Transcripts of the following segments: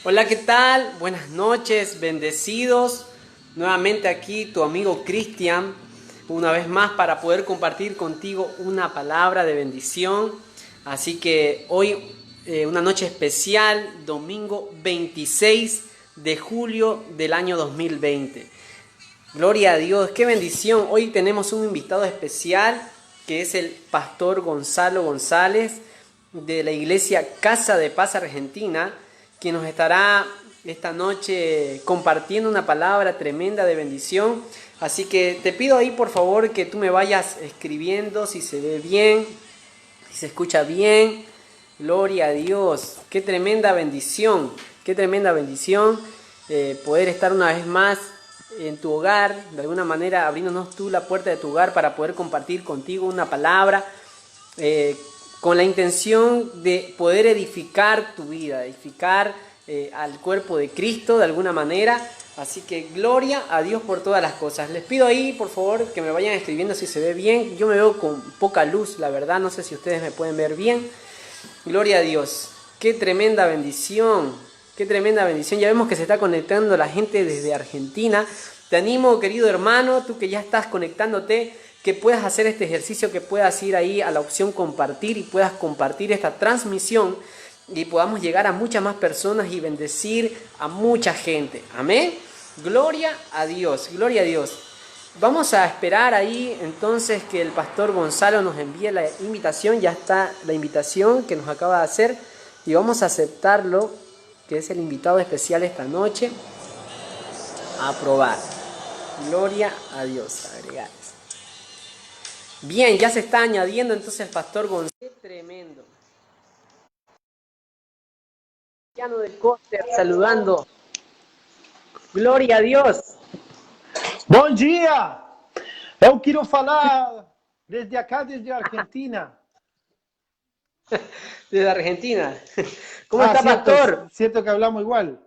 Hola, ¿qué tal? Buenas noches, bendecidos. Nuevamente aquí tu amigo Cristian, una vez más para poder compartir contigo una palabra de bendición. Así que hoy una noche especial, domingo 26 de julio del año 2020. Gloria a Dios, qué bendición. Hoy tenemos un invitado especial que es el pastor Gonzalo González de la iglesia Casa de Paz Argentina, quien nos estará esta noche compartiendo una palabra tremenda de bendición. Así que te pido ahí por favor que tú me vayas escribiendo si se ve bien, si se escucha bien. Gloria a Dios, qué tremenda bendición poder estar una vez más en tu hogar, de alguna manera abriéndonos tú la puerta de tu hogar para poder compartir contigo una palabra eh, con la intención de poder edificar tu vida, edificar al cuerpo de Cristo de alguna manera. Así que gloria a Dios por todas las cosas. Les pido ahí, por favor, que me vayan escribiendo si se ve bien. Yo me veo con poca luz, la verdad, no sé si ustedes me pueden ver bien. Gloria a Dios. Qué tremenda bendición. Qué tremenda bendición. Ya vemos que se está conectando la gente desde Argentina. Te animo, querido hermano, tú que ya estás conectándote, que puedas hacer este ejercicio, que puedas ir ahí a la opción compartir y puedas compartir esta transmisión y podamos llegar a muchas más personas y bendecir a mucha gente. Amén. Gloria a Dios. Gloria a Dios. Vamos a esperar ahí entonces que el pastor Gonzalo nos envíe la invitación. Ya está la invitación que nos acaba de hacer y vamos a aceptarlo, que es el invitado especial esta noche. A aprobar. Gloria a Dios. Agregar. Bien, ya se está añadiendo entonces el pastor Gonzalo. Qué tremendo. Cristiano del Coster saludando. Gloria a Dios. Bom dia! Eu quero falar desde acá, desde Argentina. Desde Argentina. ¿Cómo Ah, está, cierto, pastor? cierto que hablamos igual.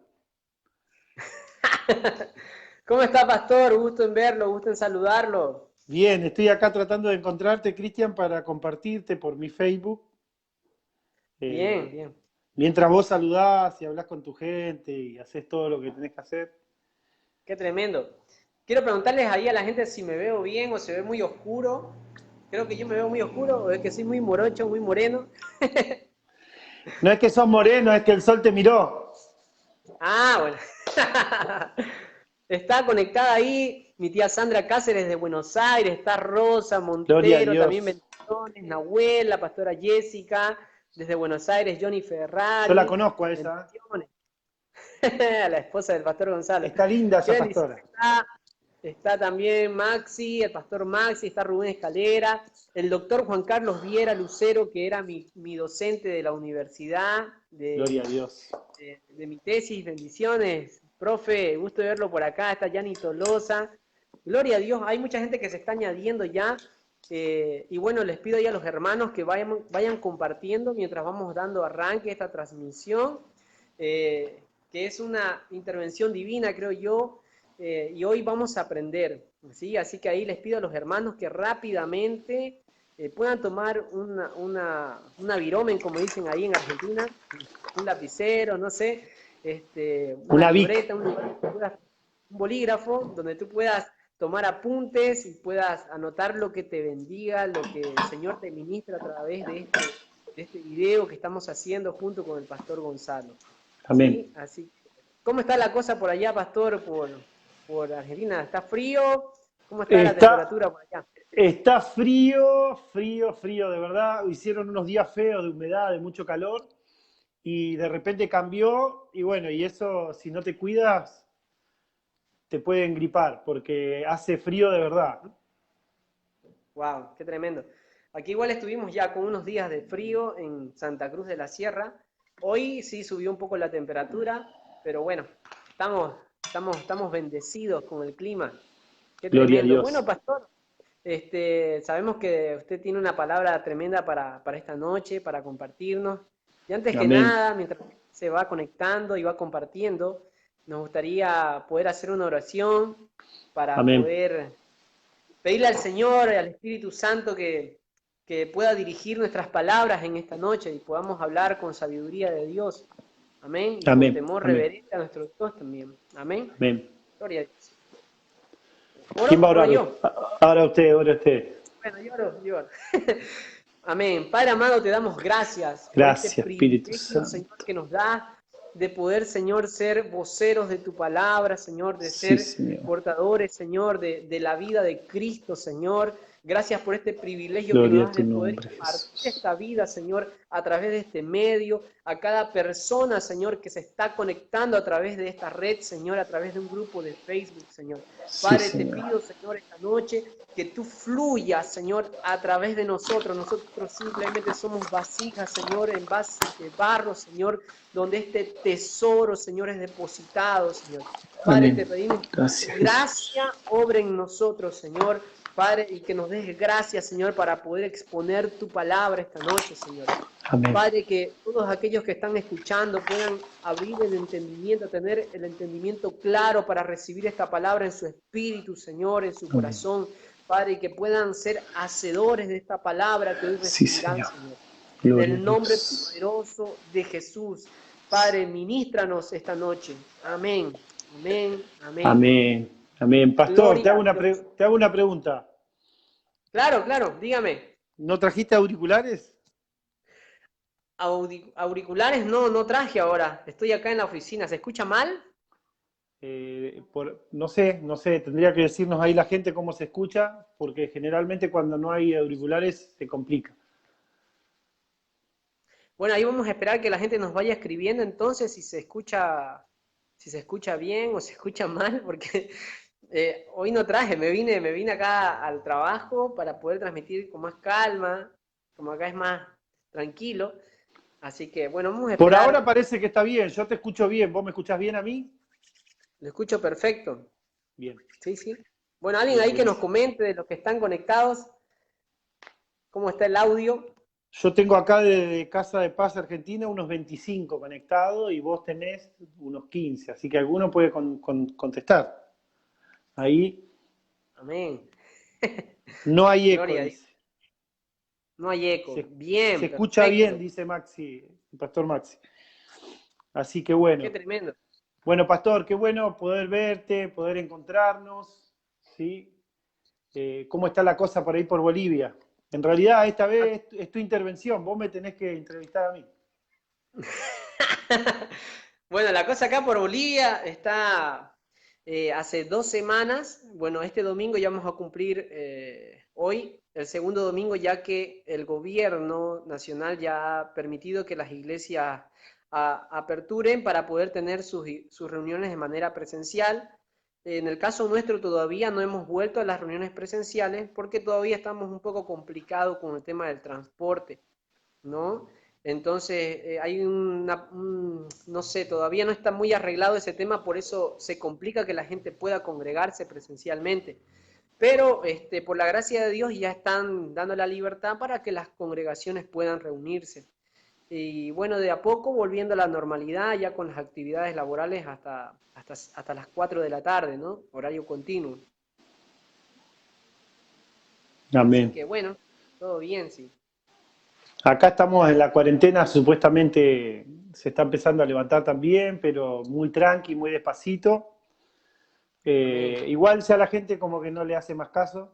¿Cómo está, pastor? Gusto en verlo, gusto en saludarlo. Bien, estoy acá tratando de encontrarte, Cristian, para compartirte por mi Facebook. Bien, Eh, bien. Mientras vos saludás y hablas con tu gente y haces todo lo que tenés que hacer. Qué tremendo. Quiero preguntarles ahí a la gente si me veo bien o se ve muy oscuro. Creo que yo me veo muy oscuro o es que soy muy morocho, muy moreno. No es que sos moreno, es que el sol te miró. Ah, bueno. Está conectada ahí mi tía Sandra Cáceres de Buenos Aires, está Rosa Gloria a Montero, también Dios. bendiciones, Nahuel, la pastora Jessica, desde Buenos Aires, Johnny Yo la Ferrari, conozco a esa. bendiciones. La esposa del pastor Gonzalo. Está linda Qué esa bendición pastora. está también Maxi, el pastor Maxi, está Rubén Escalera, el doctor Juan Carlos Viera Lucero, que era mi docente de la universidad, Gloria a Dios. de mi tesis, bendiciones. Profe, gusto de verlo por acá, está Yanni Tolosa. Gloria a Dios, hay mucha gente que se está añadiendo ya. Y bueno, les pido ya a los hermanos que vayan compartiendo mientras vamos dando arranque a esta transmisión, que es una intervención divina, creo yo, y hoy vamos a aprender, ¿sí? Así que ahí les pido a los hermanos que rápidamente puedan tomar una viromen, como dicen ahí en Argentina, un lapicero, no sé, una Una Vic. libreta, un lugar donde puedas, un bolígrafo, donde tú puedas tomar apuntes y puedas anotar lo que te bendiga, lo que el Señor te ministra a través de este video que estamos haciendo junto con el pastor Gonzalo. Amén. ¿Sí? Así, ¿cómo está la cosa por allá, pastor, por Argentina? ¿Está frío? ¿Cómo está la Está, temperatura por allá? Está frío, frío, frío de verdad. Hicieron unos días feos de humedad, de mucho calor, y de repente cambió, y bueno, y eso, si no te cuidas, te pueden gripar, porque hace frío de verdad. Wow, qué tremendo. Aquí igual estuvimos ya con unos días de frío en Santa Cruz de la Sierra. Hoy sí subió un poco la temperatura, pero bueno, estamos bendecidos con el clima. Qué Gloria a tremendo. Bueno, Dios. pastor, sabemos que usted tiene una palabra tremenda para esta noche, para compartirnos. Y antes que Amén. nada, mientras se va conectando y va compartiendo, nos gustaría poder hacer una oración para Amén. poder pedirle al Señor, al Espíritu Santo que pueda dirigir nuestras palabras en esta noche y podamos hablar con sabiduría de Dios. Amén. Y con Amén. temor Amén. reverente a nuestro Dios también. Amén. Amén. Gloria a Dios. ¿Quién va a ¿Oro? ¿Oro orar? yo? Ahora usted, ahora usted. Bueno, yo oro. Amén. Padre amado, te damos gracias por este Gracias, Espíritu privilegio, Señor, Santo. que nos da de poder, Señor, ser voceros de tu palabra, Señor, de Sí, ser Señor. portadores, Señor, de la vida de Cristo, Señor. Gracias por este privilegio que nos Gloria a das tu de poder nombre, impartir Jesús. esta vida, Señor, a través de este medio, a cada persona, Señor, que se está conectando a través de esta red, Señor, a través de un grupo de Facebook, Señor. Sí, Padre, te Señor. pido, Señor, esta noche que tú fluyas, Señor, a través de nosotros. Nosotros simplemente somos vasijas, Señor, en bases de barro, Señor, donde este tesoro, Señor, es depositado, Señor. Padre, te Amén. pedimos que tu Gracias, Jesús. gracia obre en nosotros, Señor. Padre, y que nos des gracias, Señor, para poder exponer tu palabra esta noche, Señor. Amén. Padre, que todos aquellos que están escuchando puedan abrir el entendimiento, tener el entendimiento claro para recibir esta palabra en su espíritu, Señor, en su Amén. corazón. Padre, y que puedan ser hacedores de esta palabra que hoy Sí, recibirán, Señor. Señor. En Gloria a el nombre Dios. poderoso de Jesús. Padre, ministranos esta noche. Amén. Amén. Amén. Amén. Amén. Pastor, Gloria a Dios. te hago una pregunta. Claro, claro, dígame. ¿No trajiste auriculares? Auriculares no traje ahora. Estoy acá en la oficina. ¿Se escucha mal? No sé, no sé, tendría que decirnos ahí la gente cómo se escucha, porque generalmente cuando no hay auriculares se complica. Bueno, ahí vamos a esperar que la gente nos vaya escribiendo entonces si se escucha bien o se escucha mal, porque hoy no traje, me vine acá al trabajo para poder transmitir con más calma, como acá es más tranquilo. Así que bueno, vamos a Por ahora esperar. parece que está bien, yo te escucho bien, ¿vos me escuchás bien a mí? Lo escucho perfecto. Bien, Sí, sí. Bueno, alguien bien, ahí que nos buenísimo. comente de los que están conectados, cómo está el audio. Yo tengo acá de Casa de Paz Argentina unos 25 conectados y vos tenés unos 15, así que alguno puede contestar. Ahí Amén. no hay eco, Gloria a Dios. dice. No hay eco. Se Bien, escucha bien, perfecto. dice Maxi, el pastor Maxi. Así que Qué bueno. tremendo. Bueno, pastor, qué bueno poder verte, poder encontrarnos, ¿sí? ¿Cómo está la cosa por ahí por Bolivia? En realidad, esta vez es tu intervención, vos me tenés que entrevistar a mí. Bueno, la cosa acá por Bolivia está hace 2 semanas. Bueno, este domingo ya vamos a cumplir hoy el segundo domingo, ya que el gobierno nacional ya ha permitido que las iglesias aperturen para poder tener sus reuniones de manera presencial. En el caso nuestro todavía no hemos vuelto a las reuniones presenciales porque todavía estamos un poco complicados con el tema del transporte, ¿no? Entonces, hay no sé, todavía no está muy arreglado ese tema, por eso se complica que la gente pueda congregarse presencialmente. Pero por la gracia de Dios ya están dando la libertad para que las congregaciones puedan reunirse. Y bueno, de a poco volviendo a la normalidad, ya con las actividades laborales hasta las 4 de la tarde, ¿no? Horario continuo. Así Amén. que bueno, todo bien, sí. Acá estamos en la cuarentena, supuestamente se está empezando a levantar también, pero muy tranqui, muy despacito. Amén. Igual ya la gente como que no le hace más caso.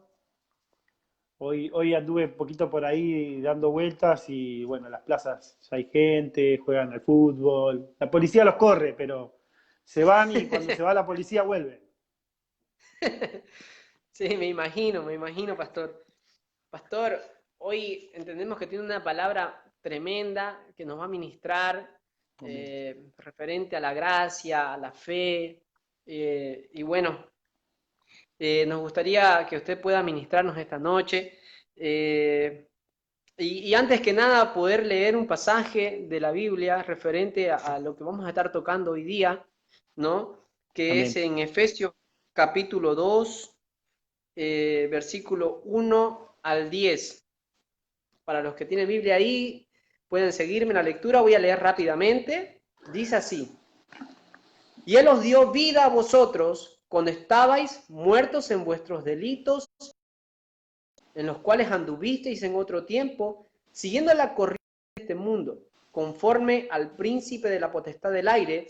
Hoy anduve un poquito por ahí dando vueltas y bueno, en las plazas ya hay gente, juegan al fútbol. La policía los corre, pero se van y cuando se va la policía vuelven. Sí, me imagino, pastor. Pastor, hoy entendemos que tiene una palabra tremenda que nos va a ministrar Amén. referente a la gracia, a la fe. Y bueno, nos gustaría que usted pueda ministrarnos esta noche. Eh, y antes que nada, poder leer un pasaje de la Biblia referente a lo que vamos a estar tocando hoy día, ¿no? Que es Amén. en Efesios capítulo 2 versículo 1 al 10. Para los que tienen Biblia ahí, pueden seguirme en la lectura, voy a leer rápidamente. Dice así: Y Él os dio vida a vosotros cuando estabais muertos en vuestros delitos, en los cuales anduvisteis en otro tiempo, siguiendo la corriente de este mundo, conforme al príncipe de la potestad del aire,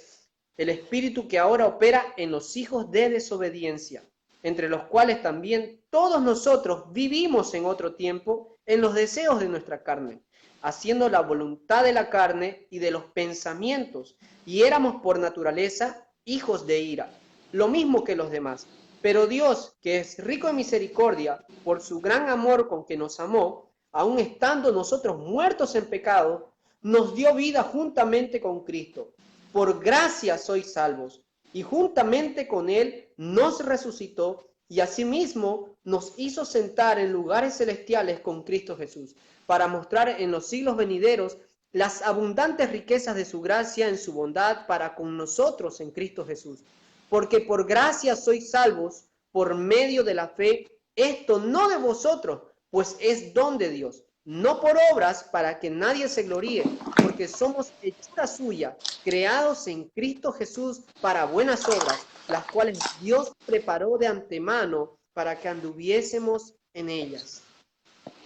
el espíritu que ahora opera en los hijos de desobediencia, entre los cuales también todos nosotros vivimos en otro tiempo en los deseos de nuestra carne, haciendo la voluntad de la carne y de los pensamientos, y éramos por naturaleza hijos de ira, lo mismo que los demás. Pero Dios, que es rico en misericordia, por su gran amor con que nos amó, aun estando nosotros muertos en pecado, nos dio vida juntamente con Cristo. Por gracia sois salvos, y juntamente con Él nos resucitó, y asimismo nos hizo sentar en lugares celestiales con Cristo Jesús, para mostrar en los siglos venideros las abundantes riquezas de su gracia en su bondad para con nosotros en Cristo Jesús. Porque por gracia sois salvos por medio de la fe, esto no de vosotros, pues es don de Dios, no por obras para que nadie se gloríe, porque somos hechura suya, creados en Cristo Jesús para buenas obras, las cuales Dios preparó de antemano para que anduviésemos en ellas.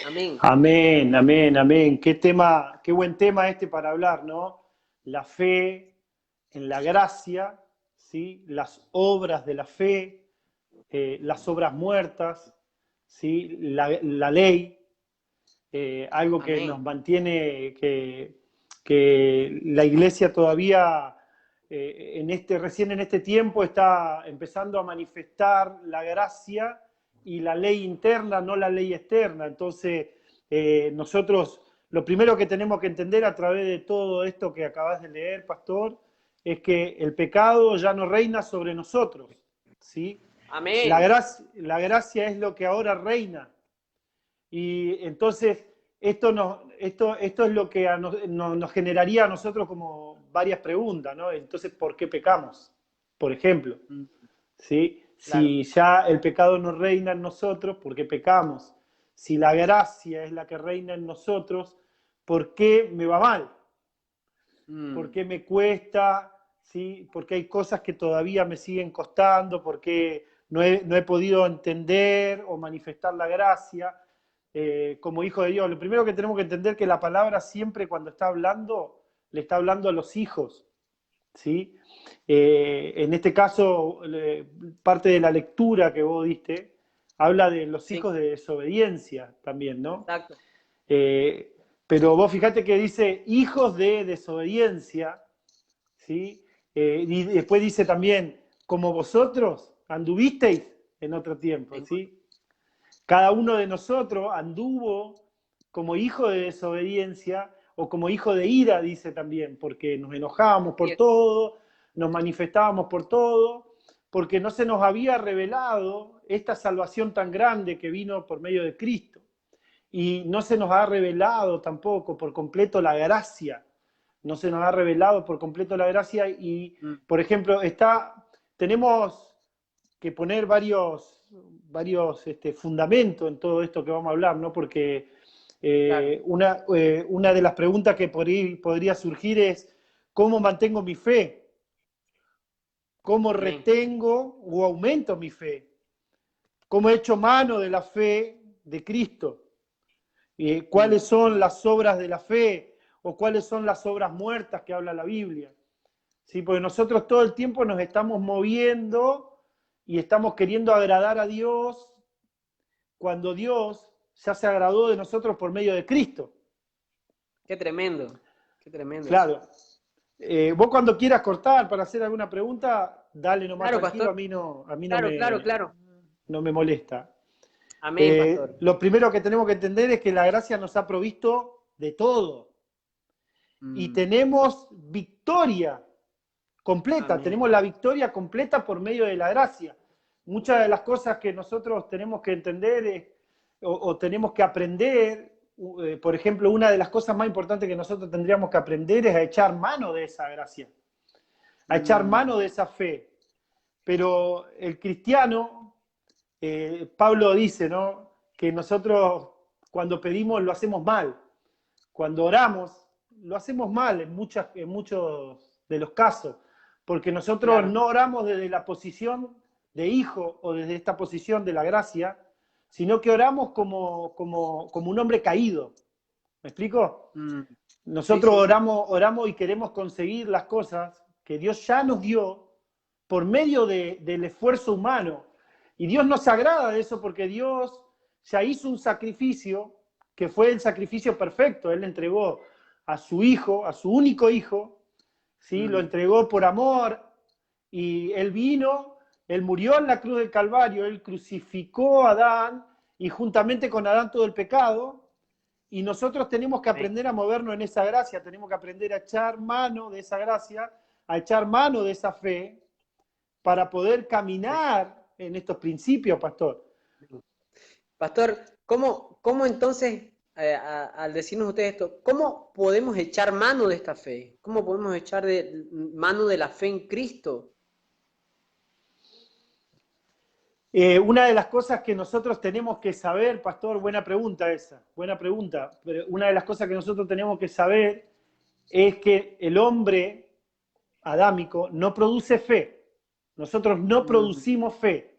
Amén. Amén, amén, amén. Qué tema, qué buen tema este para hablar, ¿no? La fe en la gracia, ¿sí? Las obras de la fe, las obras muertas, ¿sí? La ley, algo que Amén. nos mantiene, que la iglesia todavía recién en este tiempo está empezando a manifestar la gracia y la ley interna, no la ley externa. Entonces, nosotros lo primero que tenemos que entender a través de todo esto que acabas de leer, pastor, es que el pecado ya no reina sobre nosotros, ¿sí? Amén. La gracia es lo que ahora reina. Y entonces esto es lo que nos generaría a nosotros como varias preguntas, ¿no? Entonces, ¿por qué pecamos? Por ejemplo, ¿sí? Claro. Si ya el pecado no reina en nosotros, ¿por qué pecamos? Si la gracia es la que reina en nosotros, ¿por qué me va mal? ¿Por qué me cuesta? ¿Sí? ¿Por qué hay cosas que todavía me siguen costando? ¿Por qué no he podido entender o manifestar la gracia? Como hijo de Dios, lo primero que tenemos que entender es que la palabra siempre cuando está hablando, le está hablando a los hijos, ¿sí? En este caso, parte de la lectura que vos diste, habla de los Sí, hijos de desobediencia también, ¿no? exacto. Pero vos fíjate que dice hijos de desobediencia, ¿sí? Y después dice también, como vosotros anduvisteis en otro tiempo, ¿sí? Cada uno de nosotros anduvo como hijo de desobediencia o como hijo de ira, dice también, porque nos enojábamos por todo, nos manifestábamos por todo, porque no se nos había revelado esta salvación tan grande que vino por medio de Cristo. Y no se nos ha revelado tampoco por completo la gracia. No se nos ha revelado por completo la gracia y, por ejemplo, tenemos que poner varios fundamentos en todo esto que vamos a hablar, ¿no? Porque Claro. una de las preguntas que podría surgir es, ¿cómo mantengo mi fe? ¿Cómo Amén. retengo o aumento mi fe? ¿Cómo he hecho mano de la fe de Cristo? ¿Cuáles son las obras de la fe? ¿O cuáles son las obras muertas que habla la Biblia? ¿Sí? Porque nosotros todo el tiempo nos estamos moviendo y estamos queriendo agradar a Dios cuando Dios ya se agradó de nosotros por medio de Cristo. Qué tremendo. Qué tremendo. Claro. Vos cuando quieras cortar para hacer alguna pregunta, dale nomás Claro, tranquilo, pastor. a mí Claro. no me molesta. Amén, pastor. Lo primero que tenemos que entender es que la gracia nos ha provisto de todo. Y tenemos victoria completa, Amén. tenemos la victoria completa por medio de la gracia. Muchas de las cosas que nosotros tenemos que entender o tenemos que aprender, por ejemplo, una de las cosas más importantes que nosotros tendríamos que aprender es a echar mano de esa gracia, a echar mano de esa fe. Pero el cristiano, Pablo dice, ¿no?, que nosotros cuando pedimos lo hacemos mal, cuando oramos lo hacemos mal en muchos de los casos, porque nosotros Claro. no oramos desde la posición de hijo o desde esta posición de la gracia, sino que oramos como un hombre caído, ¿Me explico? Mm, sí, Nosotros sí, sí. oramos y queremos conseguir las cosas que Dios ya nos dio por medio del esfuerzo humano. Y Dios nos agrada de eso porque Dios ya hizo un sacrificio que fue el sacrificio perfecto. Él entregó a su hijo, a su único hijo, ¿sí? Lo Mm, entregó por amor y él vino, él murió en la cruz del Calvario, él crucificó a Adán y juntamente con Adán todo el pecado. Y nosotros tenemos que amén. aprender a movernos en esa gracia, tenemos que aprender a echar mano de esa gracia, a echar mano de esa fe para poder Amén. caminar en estos principios, pastor. Pastor, ¿cómo entonces, al decirnos ustedes esto, cómo podemos echar mano de esta fe? ¿Cómo podemos echar mano de la fe en Cristo? Una de las cosas que nosotros tenemos que saber, pastor, buena pregunta esa, buena pregunta, pero una de las cosas que nosotros tenemos que saber es que el hombre adámico no produce fe. Nosotros no Mm, producimos fe.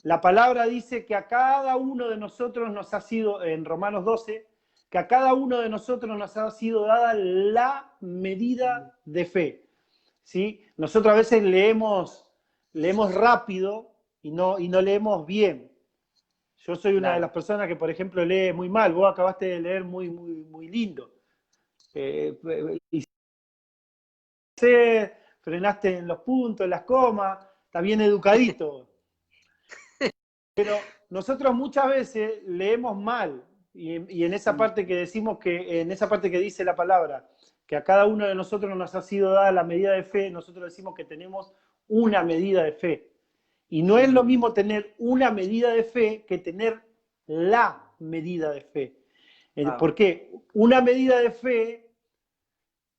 La palabra dice que a cada uno de nosotros nos ha sido, en Romanos 12, que a cada uno de nosotros nos ha sido dada la mm, medida de fe. ¿Sí? Nosotros a veces leemos rápido y no leemos bien. Yo soy una de claro. las personas que, por ejemplo, lee muy mal. Vos acabaste de leer muy lindo. Y frenaste en los puntos, en las comas, está bien educadito. Pero nosotros muchas veces leemos mal y en esa Mm, parte que decimos que, en esa parte que dice la palabra, que a cada uno de nosotros nos ha sido dada la medida de fe, nosotros decimos que tenemos una medida de fe. Y no es lo mm, mismo tener una medida de fe que tener la medida de fe. wow, ¿Por qué? Una medida de fe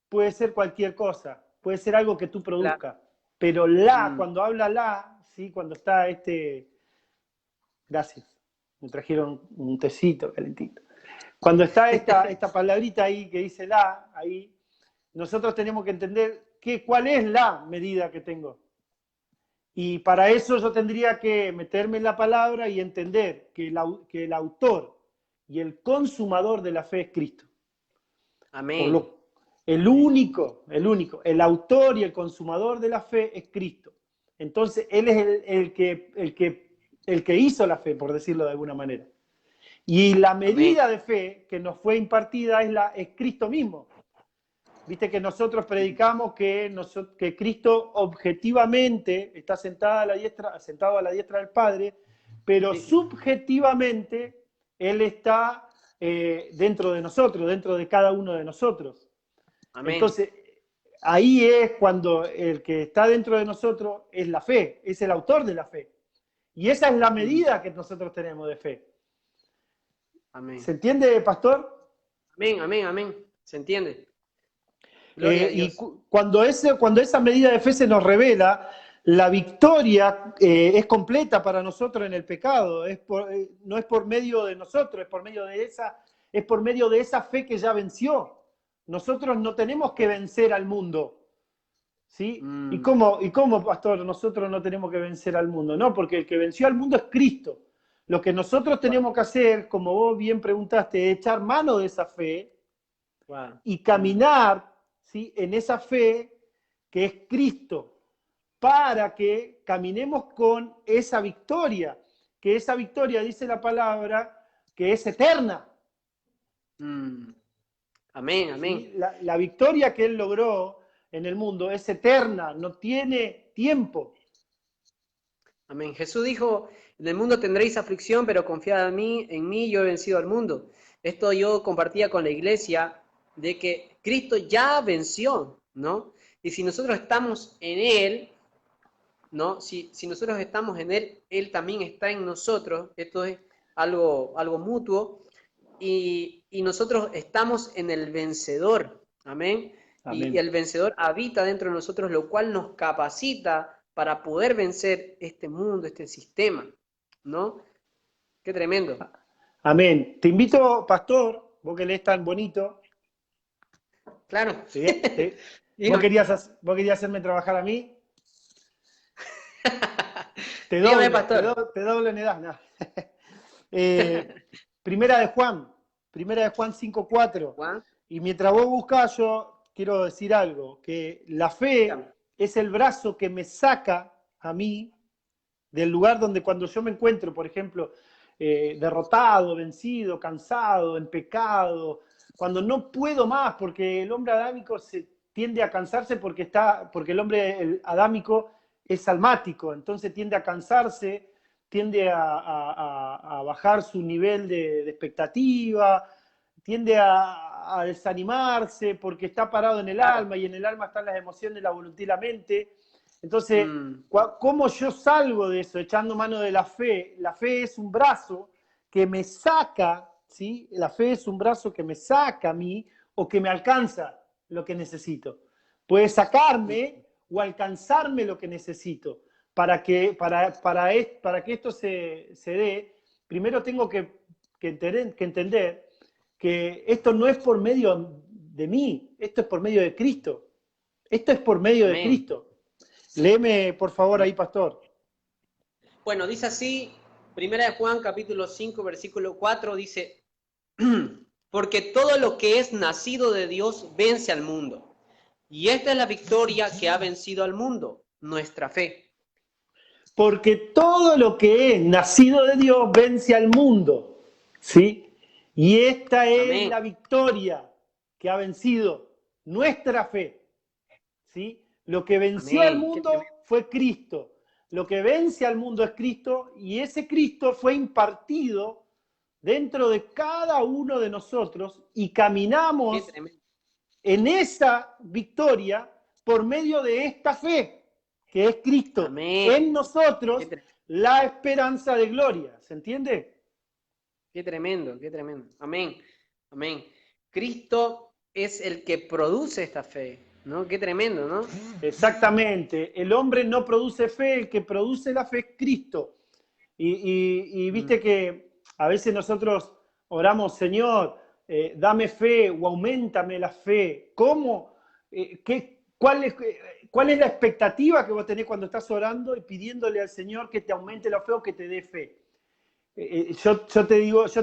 puede ser cualquier cosa, puede ser algo que tú claro. produzcas, pero Mm, cuando habla ¿sí? Cuando está gracias, me trajeron un tecito calentito. Cuando está esta palabrita ahí que dice ahí, nosotros tenemos que entender cuál es la medida que tengo. Y para eso yo tendría que meterme en la palabra y entender que el autor y el consumador de la fe es Cristo. Por amén. lo, Amén. el autor y el consumador de la fe es Cristo. Entonces, Él es el que hizo la fe, por decirlo de alguna manera. Y la Amén. medida de fe que nos fue impartida es Cristo mismo. Viste que nosotros predicamos que Cristo objetivamente está sentado a la diestra del Padre, pero Sí, sí. subjetivamente Él está dentro de nosotros, dentro de cada uno de nosotros. Amén. Entonces, ahí es cuando el que está dentro de nosotros es la fe, es el autor de la fe. Y esa es la Mm, medida que nosotros tenemos de fe. amén. ¿Se entiende, pastor? Amén, amén, amén. ¿Se entiende? Gloria a Y Dios. cuando esa medida de fe se nos revela, la victoria es completa para nosotros en el pecado. No es por medio de nosotros, es por medio de esa fe que ya venció. Nosotros no tenemos que vencer al mundo. ¿Sí? Mm, ¿Y cómo, pastor, nosotros no tenemos que vencer al mundo? No, porque el que venció al mundo es Cristo. Lo que nosotros wow, tenemos que hacer, como vos bien preguntaste, es echar mano de esa fe wow. y Mm, caminar, ¿sí? En esa fe que es Cristo, para que caminemos con que esa victoria dice la palabra, que es eterna. mm. Amén, amén. ¿Sí? La victoria que Él logró en el mundo es eterna, no tiene tiempo. Amén. Jesús dijo, en el mundo tendréis aflicción, pero confiad en mí yo he vencido al mundo. Esto yo compartía con la iglesia de que Cristo ya venció, ¿no? Y si nosotros estamos en Él, ¿no? Si nosotros estamos en Él, Él también está en nosotros. Esto es algo mutuo. Y nosotros estamos en el vencedor. Amén. Y Amén. el vencedor habita dentro de nosotros, lo cual nos capacita para poder vencer este mundo, este sistema. ¿No? Qué tremendo. Amén. Te invito, pastor, vos que lees tan bonito, Claro. te- te- Dígame. vos querías hacerme trabajar a mí, Dígame, pastor. te doblo en edad. No. Eh, Primera de Juan. Primera de Juan 5:4. Juan, Y mientras vos buscás, yo quiero decir algo, que la fe dígame. es el brazo que me saca a mí del lugar donde cuando yo me encuentro, por ejemplo, derrotado, vencido, cansado, en pecado, cuando no puedo más, porque el hombre adámico se tiende a cansarse porque el hombre adámico es almático, entonces tiende a cansarse, tiende a bajar su nivel de expectativa, tiende a desanimarse porque está parado en el Claro. alma y en el alma están las emociones, la voluntad y la mente. Entonces, Mm, ¿cómo yo salgo de eso echando mano de la fe? La fe es un brazo que me saca, ¿sí? La fe es un brazo que me saca a mí o que me alcanza lo que necesito. Puede sacarme o alcanzarme lo que necesito. Para que esto se dé, primero tengo que entender que esto no es por medio de mí, esto es por medio de Cristo. Esto es por medio de amén. Cristo. Léeme, por favor, Amén. ahí, pastor. Bueno, dice así, Primera de Juan, capítulo 5, versículo 4, dice, porque todo lo que es nacido de Dios vence al mundo. Y esta es la victoria que ha vencido al mundo, nuestra fe. Porque todo lo que es nacido de Dios vence al mundo. ¿Sí? Y esta es Amén. la victoria que ha vencido nuestra fe. ¿Sí? Lo que venció al Amén. Qué tremendo. mundo fue Cristo. Lo que vence al mundo es Cristo y ese Cristo fue impartido dentro de cada uno de nosotros y Qué caminamos tremendo. en esa victoria por medio de esta fe, que es Cristo Amén. en Qué, nosotros, tre- la esperanza de gloria. ¿Se entiende? qué tremendo, qué tremendo. Amén. Amén. Cristo es el que produce esta fe, ¿no? Qué tremendo, ¿no? Exactamente. El hombre no produce fe, el que produce la fe es Cristo. Y viste Mm, que a veces nosotros oramos, Señor, dame fe o aumentame la fe. ¿Cómo? ¿Cuál es la expectativa que vos tenés cuando estás orando y pidiéndole al Señor que te aumente la fe o que te dé fe? Yo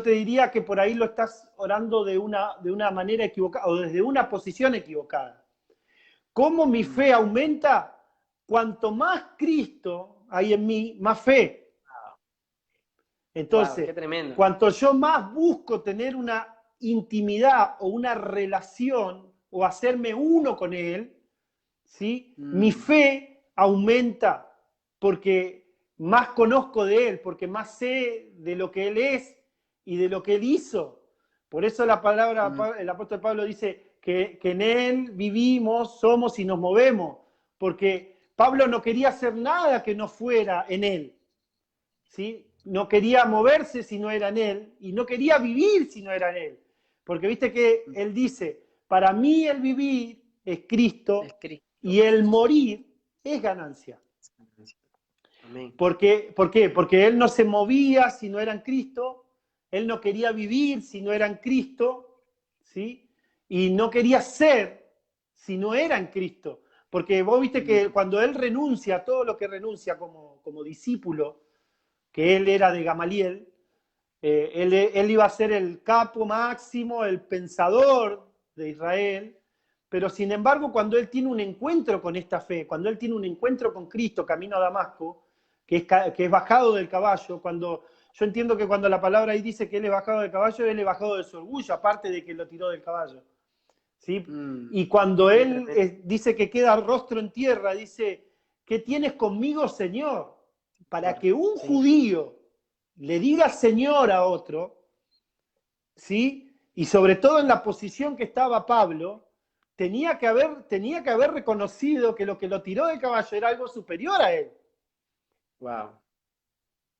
te diría que por ahí lo estás orando de una manera equivocada o desde una posición equivocada. ¿Cómo mi mm. fe aumenta? Cuanto más Cristo hay en mí, más fe. Wow, Entonces, qué tremendo. cuanto yo más busco tener una intimidad o una relación o hacerme uno con Él, ¿sí? Mi Mm, fe aumenta porque más conozco de Él, porque más sé de lo que Él es y de lo que Él hizo. Por eso la palabra, mm. el apóstol Pablo dice que en Él vivimos, somos y nos movemos, porque Pablo no quería hacer nada que no fuera en Él. ¿Sí? No quería moverse si no era en Él y no quería vivir si no era en Él. Porque viste que Él dice, para mí el vivir es Es Cristo Cristo. y el morir es ganancia. Amén. ¿Por qué? Porque Él no se movía si no era en Cristo, Él no quería vivir si no era en Cristo, ¿sí? Y no quería ser si no era en Cristo. Porque vos viste que Mm, cuando Él renuncia a todo lo que renuncia como discípulo, que él era de Gamaliel, él iba a ser el capo máximo, el pensador de Israel, pero sin embargo cuando él tiene un encuentro con esta fe, cuando él tiene un encuentro con Cristo camino a Damasco, que es bajado del caballo, yo entiendo que cuando la palabra ahí dice que él es bajado del caballo, él es bajado de su orgullo, aparte de que lo tiró del caballo. ¿Sí? mm. Y cuando Qué él tremendo. dice que queda rostro en tierra, dice, ¿qué tienes conmigo, Señor? Para que un Sí, judío le diga Señor a otro, ¿sí? Y sobre todo en la posición que estaba Pablo, tenía que haber reconocido que lo que lo tiró del caballo era algo superior a él. wow.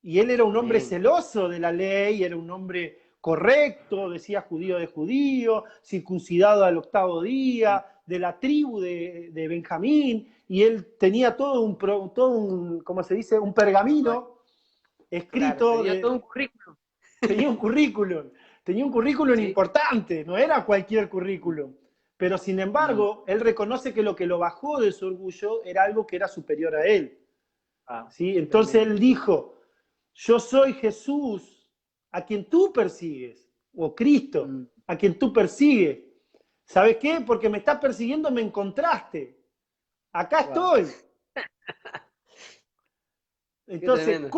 Y él era un hombre Amén. celoso de la ley, era un hombre correcto, decía judío de judío, circuncidado al octavo día, de la tribu de Benjamín, y él tenía ¿cómo se dice? Un pergamino Claro, escrito tenía todo un currículum. tenía un currículum Sí. importante, no era cualquier currículum. Pero sin Mm, embargo, él reconoce que lo que lo bajó de su orgullo era algo que era superior a él. wow, ¿Sí? qué Entonces tremendo. él dijo, yo soy Jesús a quien tú persigues. o Cristo, Mm, a quien tú persigues. ¿Sabes qué? Porque me estás persiguiendo, me encontraste. Acá wow, estoy. qué Entonces, tremendo.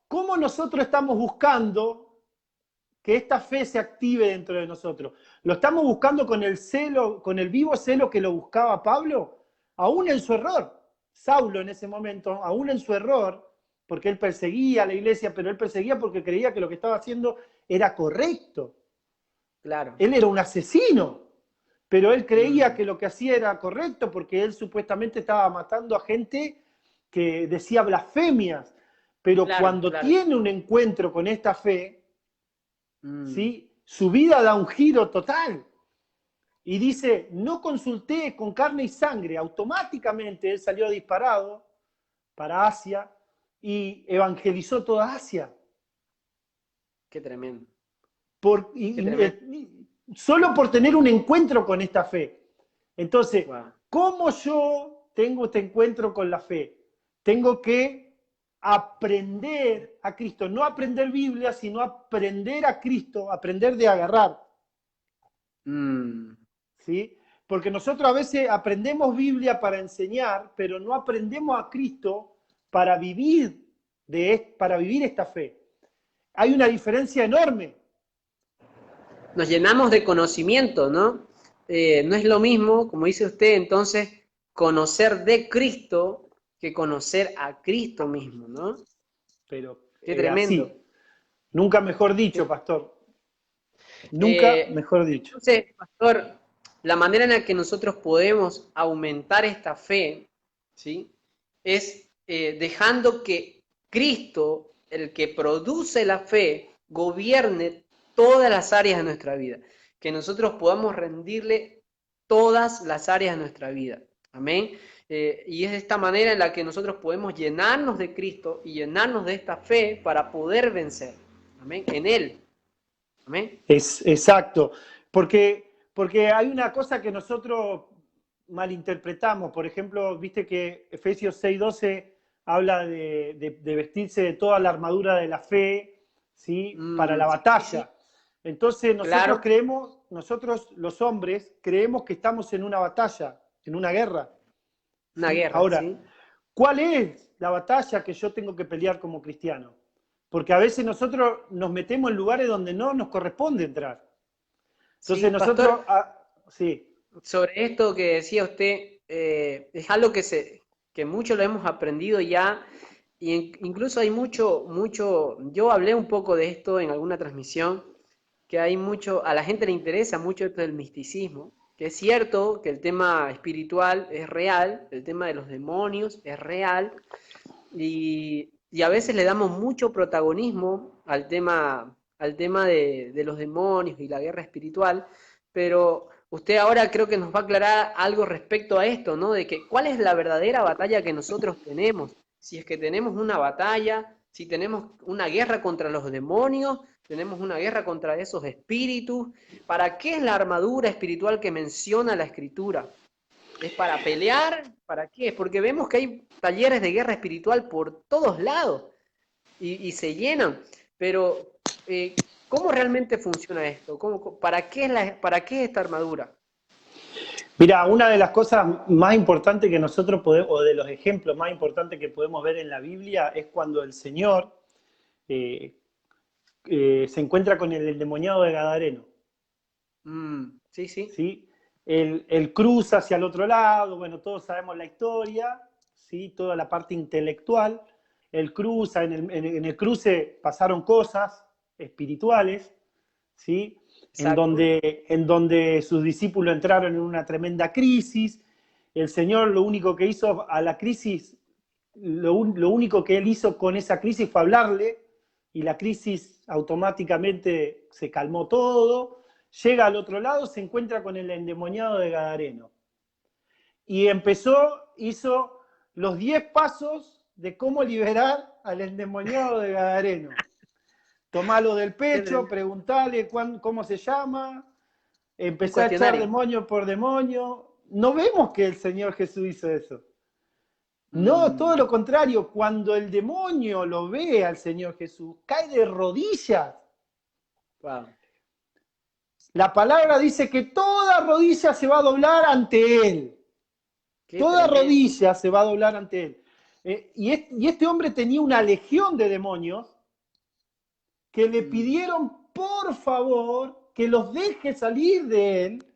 ¿cómo nosotros estamos buscando que esta fe se active dentro de nosotros? ¿Lo estamos buscando con el celo, con el vivo celo que lo buscaba Pablo? Aún en su error. Saulo en ese momento, aún en su error, porque él perseguía a la iglesia, pero él perseguía porque creía que lo que estaba haciendo era correcto. Claro. Él era un asesino, pero él creía Mm, que lo que hacía era correcto porque él supuestamente estaba matando a gente que decía blasfemias. Pero claro, cuando claro. tiene un encuentro con esta fe, Mm, ¿sí? Su vida da un giro total. Y dice, no consulté con carne y sangre. Automáticamente él salió disparado para Asia y evangelizó toda Asia. qué tremendo. Por, Qué tremendo. solo por tener un encuentro con esta fe. Entonces, Wow. ¿cómo yo tengo este encuentro con la fe? Tengo que aprender a Cristo, no aprender Biblia, sino aprender a Cristo, aprender de agarrar, Mm, ¿sí? Porque nosotros a veces aprendemos Biblia para enseñar, pero no aprendemos a Cristo para vivir esta fe. Hay una diferencia enorme. nos llenamos de conocimiento, ¿no? No es lo mismo, como dice usted, entonces, conocer de Cristo que conocer a Cristo mismo, ¿no? Pero Qué tremendo. así, nunca mejor dicho, pastor. Nunca Eh, mejor dicho. entonces, pastor, la manera en la que nosotros podemos aumentar esta fe, ¿sí? Es dejando que Cristo, el que produce la fe, gobierne todas las áreas de nuestra vida. Que nosotros podamos rendirle todas las áreas de nuestra vida. Amén. Y es de esta manera en la que nosotros podemos llenarnos de Cristo y llenarnos de esta fe para poder vencer. Amén. En Él. Amén. Es exacto. Porque hay una cosa que nosotros malinterpretamos. Por ejemplo, viste que Efesios 6:12 habla de vestirse de toda la armadura de la fe, ¿sí? Para la Sí, sí, batalla. Entonces nosotros claro. creemos, nosotros los hombres, creemos que estamos en una batalla, en una guerra. Una ¿Sí? guerra, Ahora, ¿sí? ¿cuál es la batalla que yo tengo que pelear como cristiano? Porque a veces nosotros nos metemos en lugares donde no nos corresponde entrar. Sí, Entonces pastor, nosotros, sí, sobre esto que decía usted, es algo que mucho lo hemos aprendido ya, y incluso hay yo hablé un poco de esto en alguna transmisión, que hay mucho, a la gente le interesa mucho esto del misticismo, que es cierto que el tema espiritual es real, el tema de los demonios es real, y a veces le damos mucho protagonismo al tema de los demonios y la guerra espiritual, pero usted ahora creo que nos va a aclarar algo respecto a esto, ¿no? De que cuál es la verdadera batalla que nosotros tenemos, si es que tenemos una batalla, si tenemos una guerra contra los demonios, tenemos una guerra contra esos espíritus, ¿para qué es la armadura espiritual que menciona la Escritura? ¿Es para pelear? ¿Para qué? Porque vemos que hay talleres de guerra espiritual por todos lados y se llenan. Pero, ¿cómo realmente funciona esto? ¿Para qué es esta armadura? mira, una de las cosas más importantes que nosotros podemos, o de los ejemplos más importantes que podemos ver en la Biblia, es cuando el Señor eh, se encuentra con el endemoniado de Gadareno. Sí, sí, ¿Sí? Él cruza hacia el otro lado, bueno, todos sabemos la historia, ¿sí? Toda la parte intelectual. Él cruza, en el cruce pasaron cosas espirituales, ¿sí? exacto. En donde sus discípulos entraron en una tremenda crisis. El Señor lo único que hizo a la crisis, lo único que él hizo con esa crisis fue hablarle y la crisis automáticamente se calmó todo. Llega al otro lado, se encuentra con el endemoniado de Gadareno. Y hizo los 10 pasos de cómo liberar al endemoniado de Gadareno. Tomalo del pecho, preguntale cómo se llama, Un empezá a echar cuestionario. demonio por demonio. No vemos que el Señor Jesús hizo eso. No, todo Mm, lo contrario, cuando el demonio lo ve al Señor Jesús, cae de rodillas wow. La palabra dice que toda rodilla se va a doblar ante Él. Qué Toda tremendo. rodilla se va a doblar ante Él. Y este hombre tenía una legión de demonios que le Mm, pidieron por favor que los deje salir de Él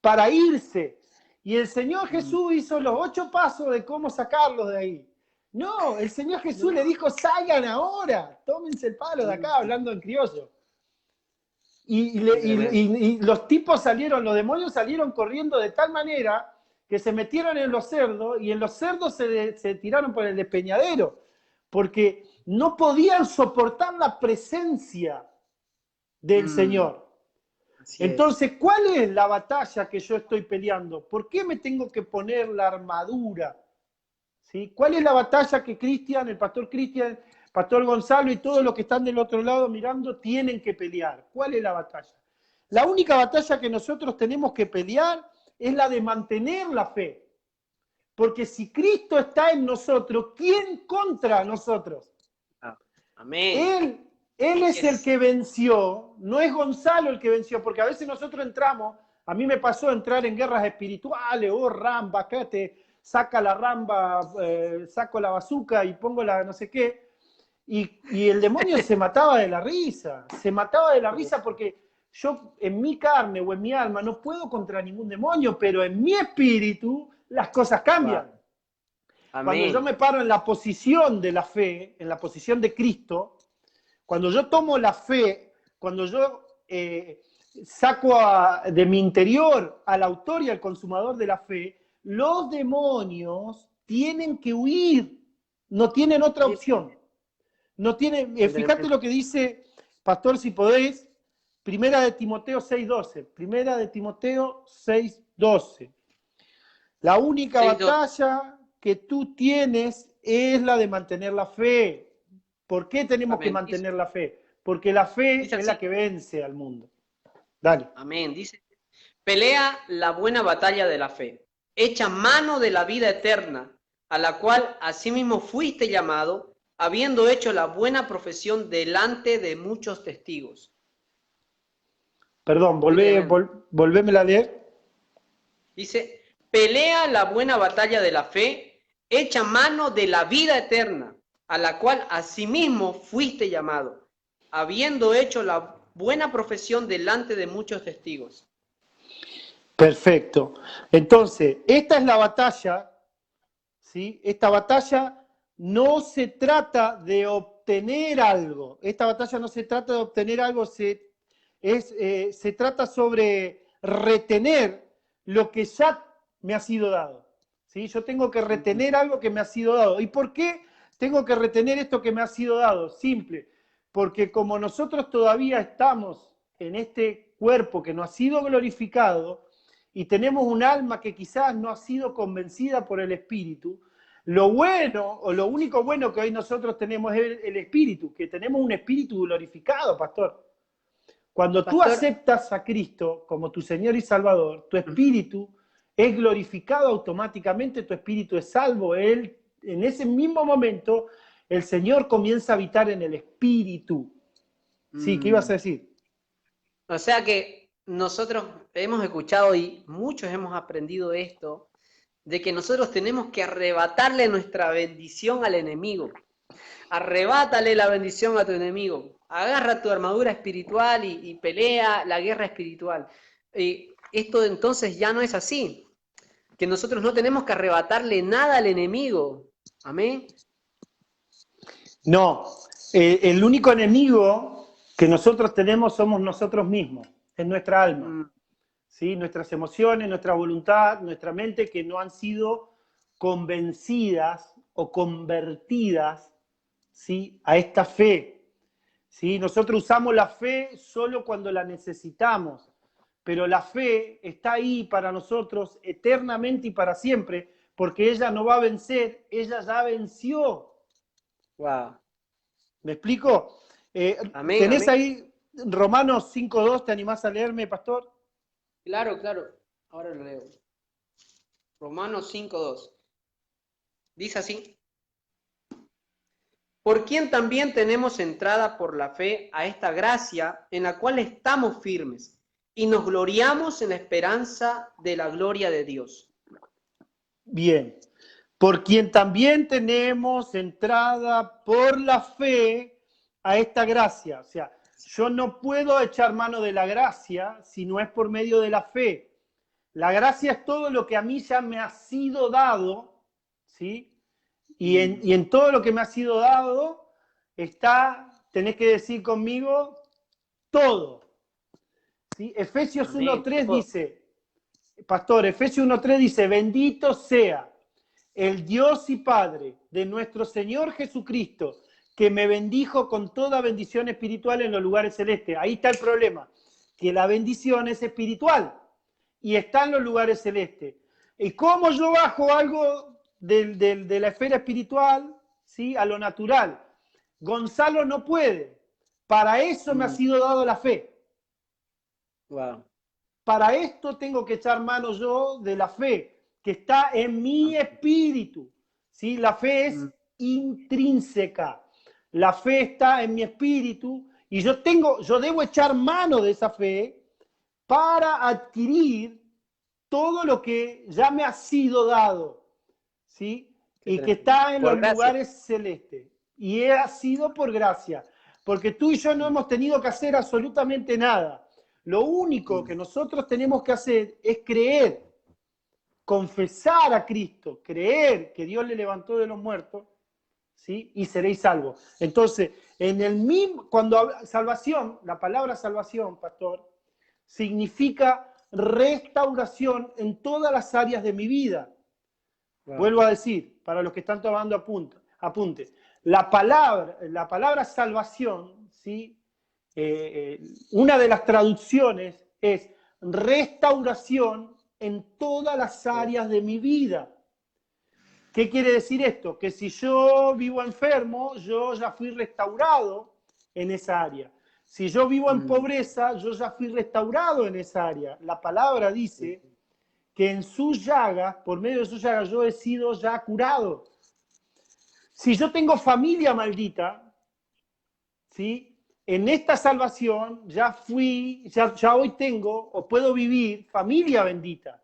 para irse. Y el Señor mm. Jesús hizo los 8 pasos de cómo sacarlos de ahí. No, el Señor Jesús le No. dijo, salgan ahora, tómense el palo de acá, Mm, hablando en criollo. qué tremendo. Y los tipos salieron, los demonios salieron corriendo de tal manera que se metieron en los cerdos y en los cerdos se tiraron por el despeñadero, porque no podían soportar la presencia del Mm, Señor. así es. Entonces, ¿cuál es la batalla que yo estoy peleando? ¿Por qué me tengo que poner la armadura? ¿Sí? ¿Cuál es la batalla que Cristian, Pastor Gonzalo y todos los que están del otro lado mirando tienen que pelear? ¿Cuál es la batalla? La única batalla que nosotros tenemos que pelear es la de mantener la fe. Porque si Cristo está en nosotros, ¿quién contra nosotros? Ah, amén. Él es el Yes. que venció, no es Gonzalo el que venció, porque a veces nosotros entramos, a mí me pasó entrar en guerras espirituales, oh Ramba, acá te saca la Ramba, saco la bazuca y pongo la no sé qué, y el demonio se mataba de la risa porque yo en mi carne o en mi alma no puedo contra ningún demonio, pero en mi espíritu las cosas Wow. cambian. Cuando yo Amén. me paro en la posición de la fe, en la posición de Cristo, cuando yo tomo la fe, cuando yo saco de mi interior al autor y al consumador de la fe, los demonios tienen que huir, no tienen otra Qué opción. tremendo. No tienen, Qué fíjate tremendo. lo que dice, pastor, si podéis, Primera de Timoteo 6:12. Primera de Timoteo 6:12. La única 6:2. batalla que tú tienes es la de mantener la fe. ¿Por qué tenemos que Amén. mantener la fe? Porque la fe Dice es la así. que vence al mundo. Dale. Amén. Dice, pelea la buena batalla de la fe. Echa mano de la vida eterna, a la cual asimismo fuiste llamado, habiendo hecho la buena profesión delante de muchos testigos. Perdón, Qué tremendo. volvémela a leer. Dice, pelea la buena batalla de la fe, echa mano de la vida eterna, a la cual asimismo fuiste llamado, habiendo hecho la buena profesión delante de muchos testigos. Perfecto. Entonces, esta es la batalla, ¿sí? Esta batalla no se trata de obtener algo. Esta batalla no se trata de obtener algo, se trata sobre retener lo que ya me ha sido dado. ¿Sí? Yo tengo que retener algo que me ha sido dado. ¿Y por qué tengo que retener esto que me ha sido dado? Simple. Porque como nosotros todavía estamos en este cuerpo que no ha sido glorificado y tenemos un alma que quizás no ha sido convencida por el Espíritu, lo bueno o lo único bueno que hoy nosotros tenemos es el Espíritu, que tenemos un Espíritu glorificado, pastor. Cuando tú Pastor, aceptas a Cristo como tu Señor y Salvador, tu espíritu es glorificado automáticamente, tu espíritu es salvo. Él, en ese mismo momento, el Señor comienza a habitar en el espíritu. Sí, ¿qué ibas a decir? o sea que nosotros hemos escuchado y muchos hemos aprendido esto, de que nosotros tenemos que arrebatarle nuestra bendición al enemigo. Arrebátale la bendición a tu enemigo. Agarra tu armadura espiritual y pelea la guerra espiritual. Esto entonces ya no es así, que nosotros no tenemos que arrebatarle nada al enemigo. Amén. No, el único enemigo que nosotros tenemos somos nosotros mismos, es nuestra alma. Mm, ¿Sí? Nuestras emociones, nuestra voluntad, nuestra mente que no han sido convencidas o convertidas, ¿sí? A esta fe. ¿Sí? Nosotros usamos la fe solo cuando la necesitamos, pero la fe está ahí para nosotros eternamente y para siempre, porque ella no va a vencer, ella ya venció. wow. ¿Me explico? Amén, ¿Tenés amén. ahí Romanos 5:2? ¿Te animás a leerme, pastor? Claro, claro. Ahora lo leo. Romanos 5:2. Dice así. Por quien también tenemos entrada por la fe a esta gracia en la cual estamos firmes, y nos gloriamos en la esperanza de la gloria de Dios. Bien. Por quien también tenemos entrada por la fe a esta gracia. O sea, yo no puedo echar mano de la gracia si no es por medio de la fe. La gracia es todo lo que a mí ya me ha sido dado, ¿sí? Y en todo lo que me ha sido dado está, tenés que decir conmigo, todo. ¿Sí? Efesios 1:3 dice, pastor, Efesios 1:3 dice, bendito sea el Dios y Padre de nuestro Señor Jesucristo, que me bendijo con toda bendición espiritual en los lugares celestes. Ahí está el problema, que la bendición es espiritual y está en los lugares celestes. ¿Y cómo yo bajo algo de la esfera espiritual, ¿sí?, a lo natural? Gonzalo no puede. Para eso me ha sido dado la fe. Wow. Para esto tengo que echar mano yo de la fe, que está en mi espíritu. ¿Sí? La fe es intrínseca. La fe está en mi espíritu y yo debo echar mano de esa fe para adquirir todo lo que ya me ha sido dado, ¿sí? Y que está en los lugares celestes. Y ha sido por gracia. Porque tú y yo no hemos tenido que hacer absolutamente nada. Lo único que nosotros tenemos que hacer es creer, confesar a Cristo, creer que Dios le levantó de los muertos, ¿sí? Y seréis salvos. Entonces, en el mismo, cuando habla salvación, la palabra salvación, pastor, significa restauración en todas las áreas de mi vida. Wow. Vuelvo a decir, para los que están tomando apunte. La palabra salvación, ¿sí? Una de las traducciones es restauración en todas las áreas de mi vida. ¿Qué quiere decir esto? Que si yo vivo enfermo, yo ya fui restaurado en esa área. Si yo vivo en pobreza, yo ya fui restaurado en esa área. La palabra dice que en sus llagas, por medio de sus llagas, yo he sido ya curado. Si yo tengo familia maldita, ¿sí?, en esta salvación ya hoy tengo o puedo vivir familia bendita.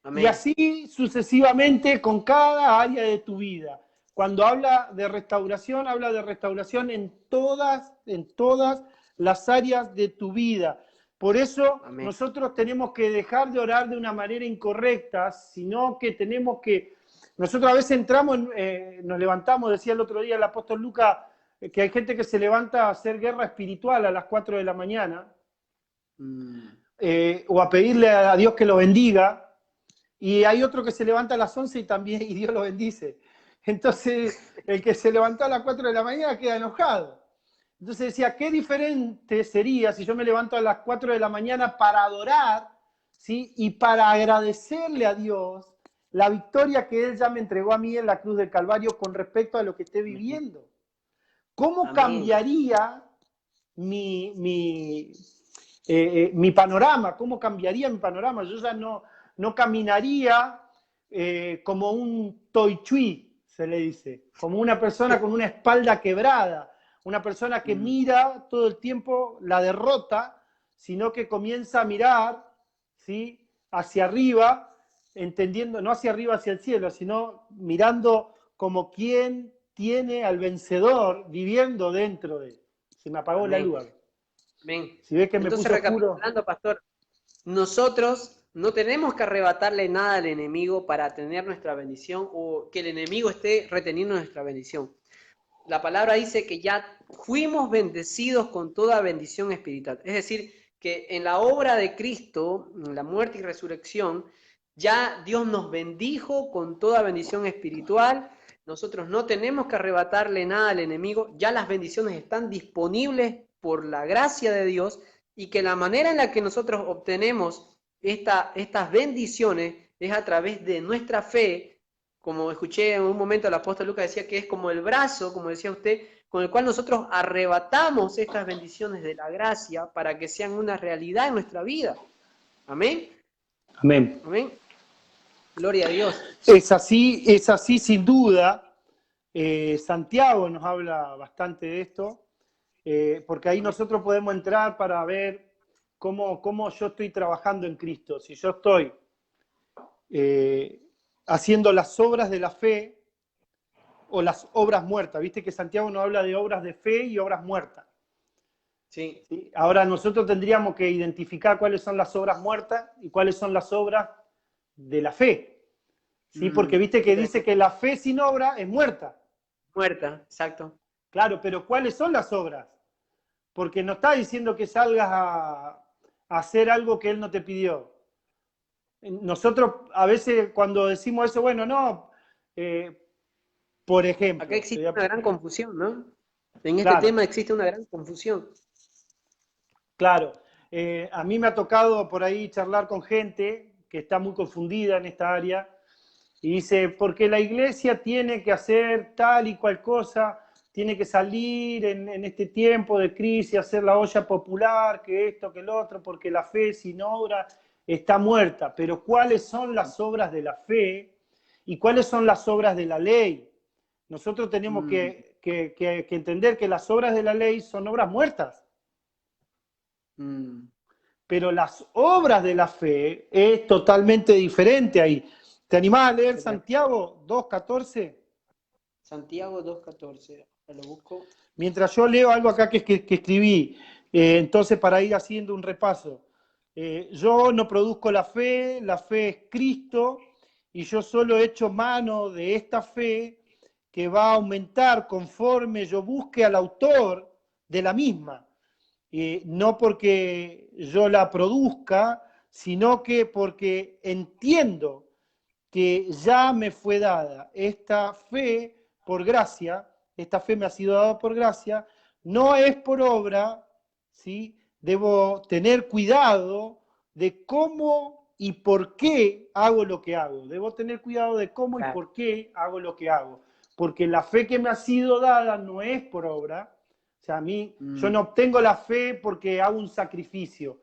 Amén. Y así sucesivamente con cada área de tu vida. Cuando habla de restauración en todas las áreas de tu vida. Por eso Amén. Nosotros tenemos que dejar de orar de una manera incorrecta, sino que tenemos que... Nosotros a veces entramos, nos levantamos, decía el otro día el apóstol Lucas, que hay gente que se levanta a hacer guerra espiritual a las 4 de la mañana, o a pedirle a Dios que lo bendiga, y hay otro que se levanta a las 11 y Dios lo bendice. Entonces, el que se levantó a las 4 de la mañana queda enojado. Entonces decía, qué diferente sería si yo me levanto a las 4 de la mañana para adorar, ¿sí?, y para agradecerle a Dios la victoria que Él ya me entregó a mí en la cruz del Calvario con respecto a lo que esté viviendo. ¿Cómo Amén. Cambiaría mi panorama? ¿Cómo cambiaría mi panorama? Yo ya no caminaría como un toi chui, se le dice, como una persona con una espalda quebrada, una persona que mira todo el tiempo la derrota, sino que comienza a mirar, ¿sí?, hacia arriba, entendiendo, no hacia arriba, hacia el cielo, sino mirando como quien tiene al vencedor viviendo dentro de él. Se me apagó Amén. La luz. Amén. Si ves que entonces, me puso recapitulando, pastor, nosotros no tenemos que arrebatarle nada al enemigo para tener nuestra bendición o que el enemigo esté reteniendo nuestra bendición. La palabra dice que ya fuimos bendecidos con toda bendición espiritual. Es decir, que en la obra de Cristo, en la muerte y resurrección, ya Dios nos bendijo con toda bendición espiritual. Nosotros no tenemos que arrebatarle nada al enemigo. Ya las bendiciones están disponibles por la gracia de Dios y que la manera en la que nosotros obtenemos estas bendiciones es a través de nuestra fe. Como escuché en un momento el apóstol Lucas decía que es como el brazo, como decía usted, con el cual nosotros arrebatamos estas bendiciones de la gracia para que sean una realidad en nuestra vida. Amén. Amén. Amén. Gloria a Dios. Es así sin duda. Santiago nos habla bastante de esto, porque ahí nosotros podemos entrar para ver cómo yo estoy trabajando en Cristo. Si yo estoy haciendo las obras de la fe o las obras muertas. Viste que Santiago nos habla de obras de fe y obras muertas. Sí. ¿Sí? Ahora nosotros tendríamos que identificar cuáles son las obras muertas y cuáles son las obras de la fe. ¿Sí? Porque viste que dice que la fe sin obra es muerta. Muerta, exacto. Claro, pero ¿cuáles son las obras? Porque no está diciendo que salgas a hacer algo que Él no te pidió. Nosotros a veces cuando decimos eso, bueno, no, por ejemplo. Acá existe una gran confusión, ¿no? En este Claro, tema existe una gran confusión. claro. A mí me ha tocado por ahí charlar con gente que está muy confundida en esta área y dice, porque la iglesia tiene que hacer tal y cual cosa, tiene que salir en este tiempo de crisis, hacer la olla popular, que esto, que el otro, porque la fe sin obra está muerta. Pero ¿cuáles son las obras de la fe y cuáles son las obras de la ley? Nosotros tenemos que entender que las obras de la ley son obras muertas. Pero las obras de la fe es totalmente diferente ahí. ¿Te animás a leer Santiago 2.14? Santiago 2.14, lo busco. Mientras yo leo algo acá que escribí, entonces para ir haciendo un repaso. Yo no produzco la fe es Cristo, y yo solo he hecho mano de esta fe que va a aumentar conforme yo busque al autor de la misma. No porque yo la produzca, sino que porque entiendo que ya me fue dada esta fe por gracia, esta fe me ha sido dada por gracia, no es por obra, ¿sí? Debo tener cuidado de cómo y por qué hago lo que hago. Debo tener cuidado de cómo y por qué hago lo que hago. Porque la fe que me ha sido dada no es por obra. O sea, yo no obtengo la fe porque hago un sacrificio.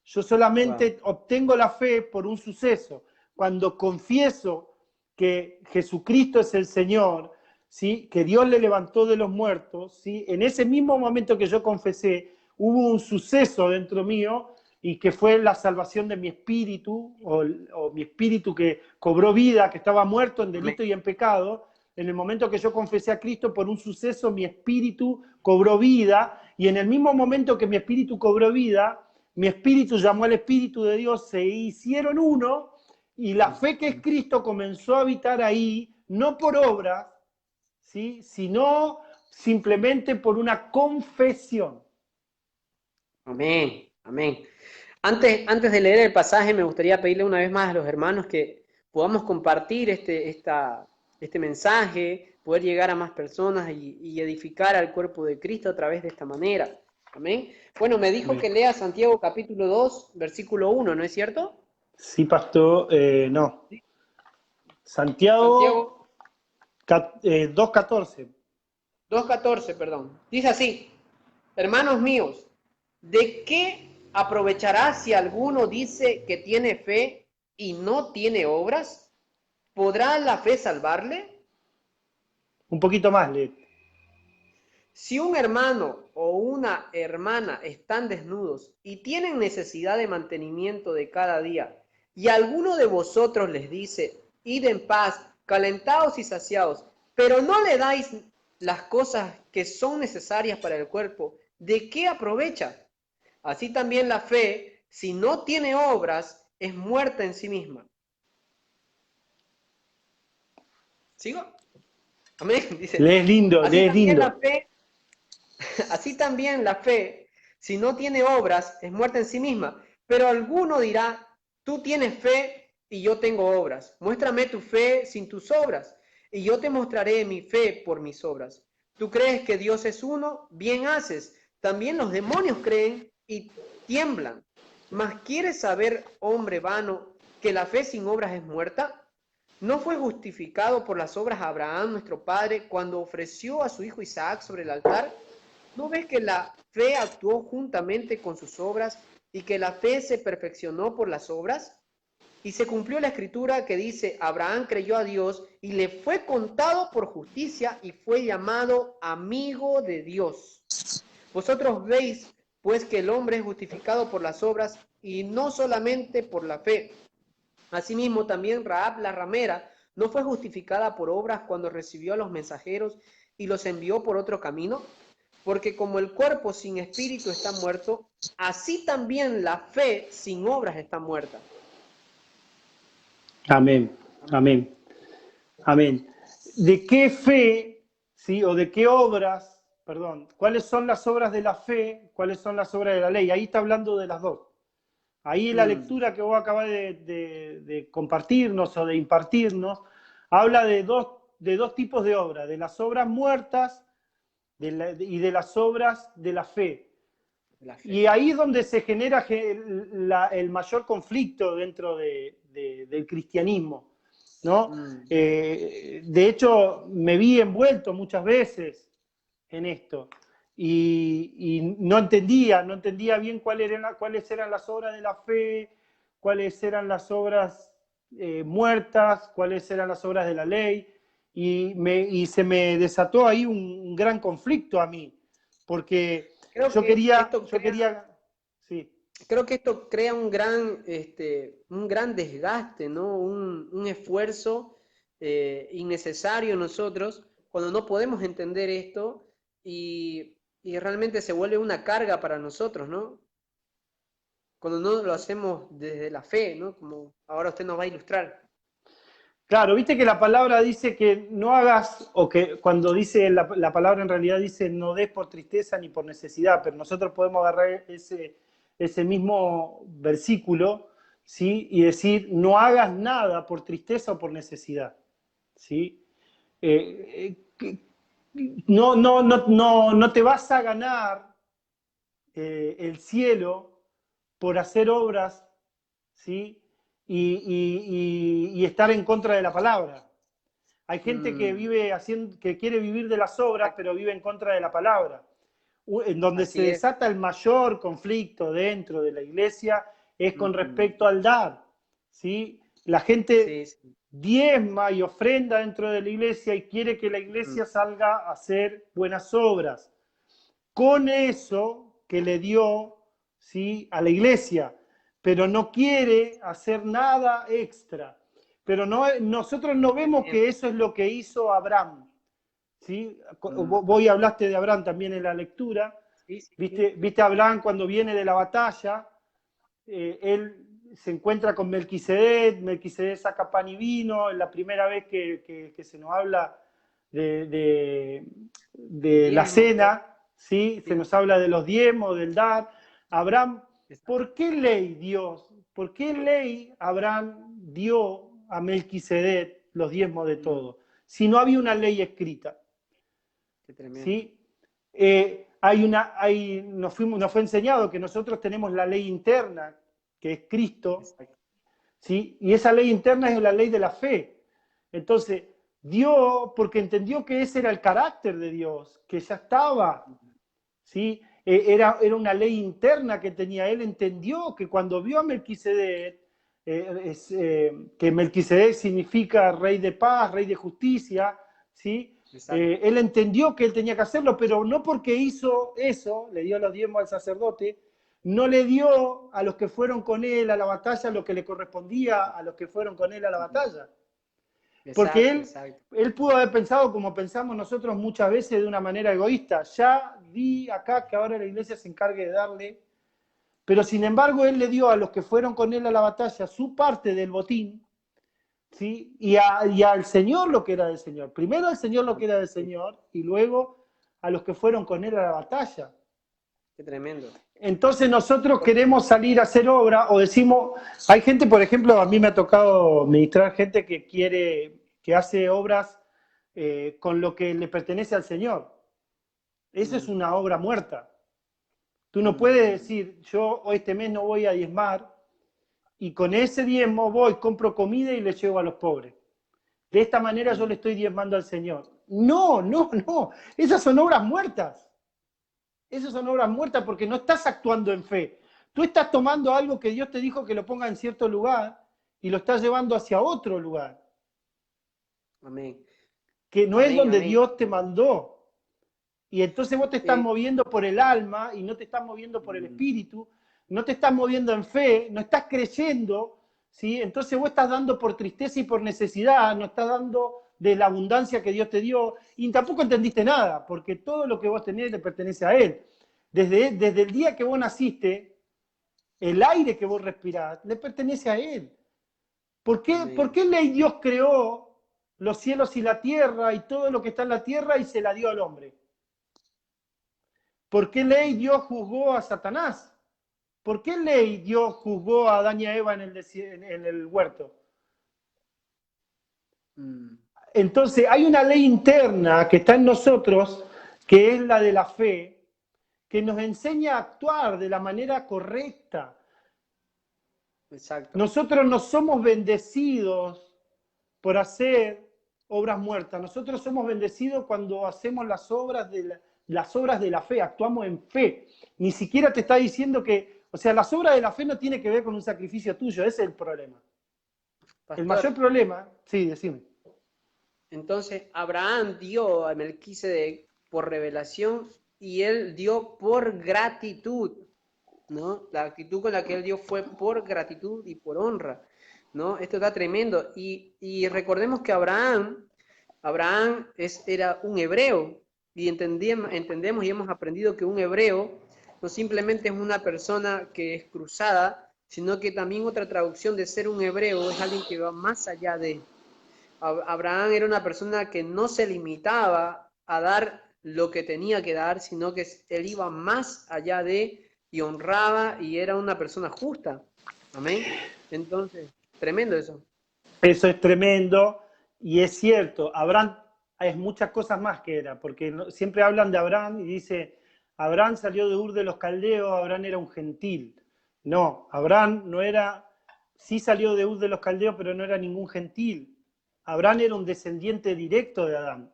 Yo solamente obtengo la fe por un suceso. Cuando confieso que Jesucristo es el Señor, ¿sí? Que Dios le levantó de los muertos, ¿sí? En ese mismo momento que yo confesé, hubo un suceso dentro mío y que fue la salvación de mi espíritu, o mi espíritu que cobró vida, que estaba muerto en delito y en pecado. En el momento que yo confesé a Cristo, por un suceso, mi espíritu cobró vida, y en el mismo momento que mi espíritu cobró vida, mi espíritu llamó al Espíritu de Dios, se hicieron uno, y la fe que es Cristo comenzó a habitar ahí, no por obras, ¿sí? Sino simplemente por una confesión. Amén, amén. Antes de leer el pasaje, me gustaría pedirle una vez más a los hermanos que podamos compartir este mensaje, poder llegar a más personas y edificar al cuerpo de Cristo a través de esta manera. Amén. Bueno, me dijo que lea Santiago capítulo 2, versículo 1, ¿no es cierto? Sí, pastor, no. Santiago 2.14. 2.14, perdón. Dice así, hermanos míos, ¿de qué aprovechará si alguno dice que tiene fe y no tiene obras? ¿Podrá la fe salvarle? Un poquito más, Led. Si un hermano o una hermana están desnudos y tienen necesidad de mantenimiento de cada día, y alguno de vosotros les dice, id en paz, calentados y saciados, pero no le dais las cosas que son necesarias para el cuerpo, ¿de qué aprovecha? Así también la fe, si no tiene obras, es muerta en sí misma. ¿Sigo? Amén. Dice, Lees lindo, así lees también lindo. la fe, así también la fe, si no tiene obras, es muerta en sí misma. Pero alguno dirá, tú tienes fe y yo tengo obras. Muéstrame tu fe sin tus obras, y yo te mostraré mi fe por mis obras. ¿Tú crees que Dios es uno? Bien haces. También los demonios creen y tiemblan. ¿Mas quieres saber, hombre vano, que la fe sin obras es muerta? ¿No fue justificado por las obras Abraham, nuestro padre, cuando ofreció a su hijo Isaac sobre el altar? ¿No ves que la fe actuó juntamente con sus obras y que la fe se perfeccionó por las obras? Y se cumplió la escritura que dice, Abraham creyó a Dios y le fue contado por justicia y fue llamado amigo de Dios. Vosotros veis pues que el hombre es justificado por las obras y no solamente por la fe. Asimismo, también Rahab la ramera no fue justificada por obras cuando recibió a los mensajeros y los envió por otro camino, porque como el cuerpo sin espíritu está muerto, así también la fe sin obras está muerta. Amén, amén, amén. ¿De qué fe, sí, o de qué obras, perdón, cuáles son las obras de la fe, cuáles son las obras de la ley? Ahí está hablando de las dos. Ahí la lectura que vos acabás de compartirnos o de impartirnos, habla de dos tipos de obras, de las obras muertas y de las obras de la fe. Y ahí es donde se genera el mayor conflicto dentro del cristianismo, ¿no? De hecho, me vi envuelto muchas veces en esto y no entendía bien cuáles eran las obras de la fe, cuáles eran las obras muertas, cuáles eran las obras de la ley, y se me desató ahí un gran conflicto a mí, porque yo quería, sí. Creo que esto crea un gran desgaste, ¿no? Un esfuerzo innecesario en nosotros cuando no podemos entender esto y realmente se vuelve una carga para nosotros, ¿no? Cuando no lo hacemos desde la fe, ¿no? Como ahora usted nos va a ilustrar. Claro, viste que la palabra dice que no hagas, o que cuando dice la palabra en realidad dice no des por tristeza ni por necesidad, pero nosotros podemos agarrar ese mismo versículo, ¿sí? Y decir no hagas nada por tristeza o por necesidad, ¿sí? No te vas a ganar el cielo por hacer obras, ¿sí? Y estar en contra de la palabra. Hay gente que quiere vivir de las obras, pero vive en contra de la palabra. En donde se desata el mayor conflicto dentro de la iglesia es con respecto al dar, ¿sí? La gente diezma y ofrenda dentro de la iglesia y quiere que la iglesia salga a hacer buenas obras. Con eso que le dio, ¿sí?, a la iglesia, pero no quiere hacer nada extra. Pero nosotros no vemos que eso es lo que hizo Abraham, ¿sí? Vos hablaste de Abraham también en la lectura. ¿Viste a Abraham cuando viene de la batalla? Él se encuentra con Melquisedec saca pan y vino, es la primera vez que se nos habla de la cena, ¿sí? Se nos habla de los diezmos, del dar. Abraham, ¿por qué ley Dios? ¿Por qué ley Abraham dio a Melquisedec los diezmos de todo? Si no había una ley escrita. Qué tremendo. ¿Sí? Nos fue enseñado que nosotros tenemos la ley interna, que es Cristo, ¿sí? Y esa ley interna es la ley de la fe. Entonces, Dios, porque entendió que ese era el carácter de Dios, que ya estaba, ¿sí? Era una ley interna que tenía. Él entendió que cuando vio a Melquisedec, que Melquisedec significa rey de paz, rey de justicia, ¿sí? Él entendió que él tenía que hacerlo, pero no porque hizo eso, le dio los diezmos al sacerdote, no le dio a los que fueron con él a la batalla lo que le correspondía a los que fueron con él a la batalla. Porque él pudo haber pensado como pensamos nosotros muchas veces de una manera egoísta. Ya di acá que ahora la iglesia se encargue de darle. Pero sin embargo él le dio a los que fueron con él a la batalla su parte del botín, ¿sí? Y al Señor lo que era del Señor. Primero al Señor lo que era del Señor y luego a los que fueron con él a la batalla. Qué tremendo. Entonces nosotros queremos salir a hacer obra o decimos, hay gente, por ejemplo, a mí me ha tocado ministrar gente que hace obras con lo que le pertenece al Señor. Eso es una obra muerta. Tú no puedes decir, yo este mes no voy a diezmar y con ese diezmo voy, compro comida y le llevo a los pobres. De esta manera yo le estoy diezmando al Señor. No. Esas son obras muertas. Esas son obras muertas porque no estás actuando en fe. Tú estás tomando algo que Dios te dijo que lo ponga en cierto lugar y lo estás llevando hacia otro lugar. Amén. Que no es donde Dios te mandó. Y entonces vos te estás moviendo por el alma y no te estás moviendo por el espíritu, no te estás moviendo en fe, no estás creyendo, ¿sí? Entonces vos estás dando por tristeza y por necesidad, no estás dando de la abundancia que Dios te dio, y tampoco entendiste nada, porque todo lo que vos tenés le pertenece a Él. Desde el día que vos naciste, el aire que vos respirás le pertenece a Él. ¿Por qué ley Dios creó los cielos y la tierra y todo lo que está en la tierra y se la dio al hombre? ¿Por qué ley Dios juzgó a Satanás? ¿Por qué ley Dios juzgó a Adán y a Eva en el huerto? Entonces, hay una ley interna que está en nosotros, que es la de la fe, que nos enseña a actuar de la manera correcta. Exacto. Nosotros no somos bendecidos por hacer obras muertas. Nosotros somos bendecidos cuando hacemos las obras de la fe, actuamos en fe. Ni siquiera te está diciendo que, o sea, las obras de la fe no tiene que ver con un sacrificio tuyo, ese es el problema. Pastor, el mayor problema, sí, decime. Entonces, Abraham dio a Melquisedec por revelación y él dio por gratitud, ¿no? La actitud con la que él dio fue por gratitud y por honra, ¿no? Esto está tremendo. Y recordemos que Abraham era un hebreo y entendemos y hemos aprendido que un hebreo no simplemente es una persona que es cruzada, sino que también otra traducción de ser un hebreo es alguien que va más allá de... Abraham era una persona que no se limitaba a dar lo que tenía que dar, sino que él iba más allá de y honraba y era una persona justa. Amén. Entonces, tremendo eso. Eso es tremendo y es cierto. Abraham es muchas cosas más que era, porque siempre hablan de Abraham y dice, Abraham salió de Ur de los Caldeos, Abraham era un gentil. No, Abraham no era, sí salió de Ur de los Caldeos, pero no era ningún gentil. Abraham era un descendiente directo de Adán.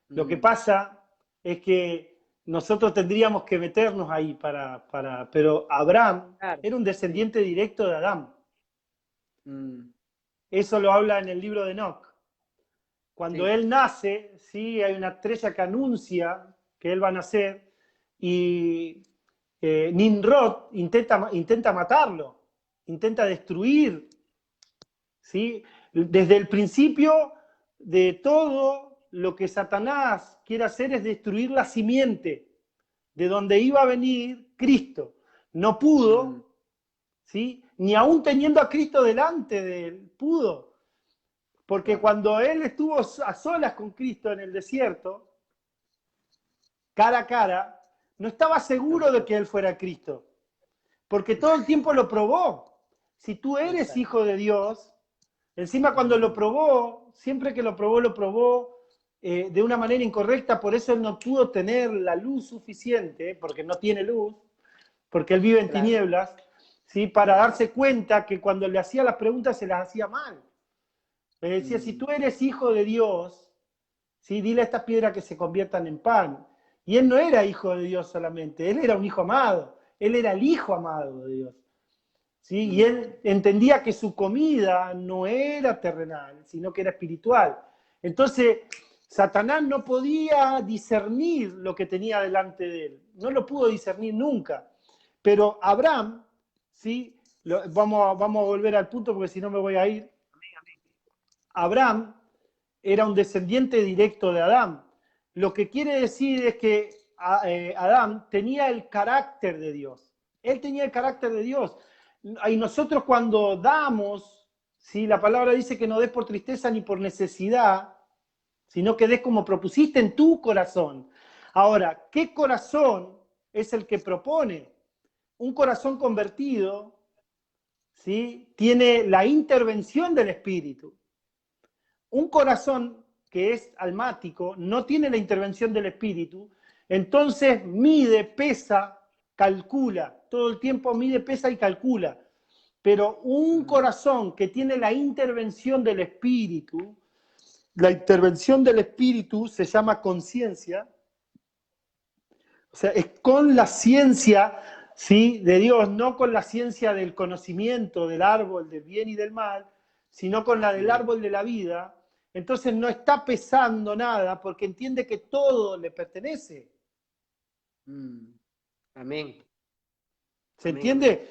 Lo que pasa es que nosotros tendríamos que meternos ahí pero Abraham era un descendiente directo de Adán. Eso lo habla en el libro de Enoc. Cuando él nace, ¿sí? Hay una estrella que anuncia que él va a nacer y Nimrod intenta matarlo, intenta destruir, ¿sí? Desde el principio de todo, lo que Satanás quiere hacer es destruir la simiente de donde iba a venir Cristo. No pudo, ¿sí? Ni aún teniendo a Cristo delante de él, pudo. Porque cuando él estuvo a solas con Cristo en el desierto, cara a cara, no estaba seguro de que él fuera Cristo. Porque todo el tiempo lo probó. Si tú eres hijo de Dios, encima cuando lo probó, siempre que lo probó de una manera incorrecta, por eso él no pudo tener la luz suficiente, porque no tiene luz, porque él vive en tinieblas, ¿sí? Para darse cuenta que cuando le hacía las preguntas se las hacía mal. Le decía, si tú eres hijo de Dios, ¿sí? Dile a estas piedras que se conviertan en pan. Y él no era hijo de Dios solamente, él era un hijo amado, él era el hijo amado de Dios. ¿Sí? Y él entendía que su comida no era terrenal, sino que era espiritual. Entonces, Satanás no podía discernir lo que tenía delante de él, no lo pudo discernir nunca. Pero Abraham, ¿sí? Vamos a volver al punto porque si no me voy a ir. Abraham era un descendiente directo de Adán. Lo que quiere decir es que Adán tenía el carácter de Dios. Él tenía el carácter de Dios. Y nosotros cuando damos, ¿sí? La palabra dice que no des por tristeza ni por necesidad, sino que des como propusiste en tu corazón. Ahora, ¿qué corazón es el que propone? Un corazón convertido, ¿sí? Tiene la intervención del Espíritu. Un corazón que es almático no tiene la intervención del Espíritu, entonces mide, pesa, calcula, todo el tiempo mide, pesa y calcula. Pero un corazón que tiene la intervención del Espíritu, la intervención del Espíritu se llama conciencia, o sea, es con la ciencia, ¿sí? De Dios, no con la ciencia del conocimiento del árbol del bien y del mal, sino con la del árbol de la vida. entonces no está pesando nada porque entiende que todo le pertenece. Amén. ¿Se Amén, amén. entiende?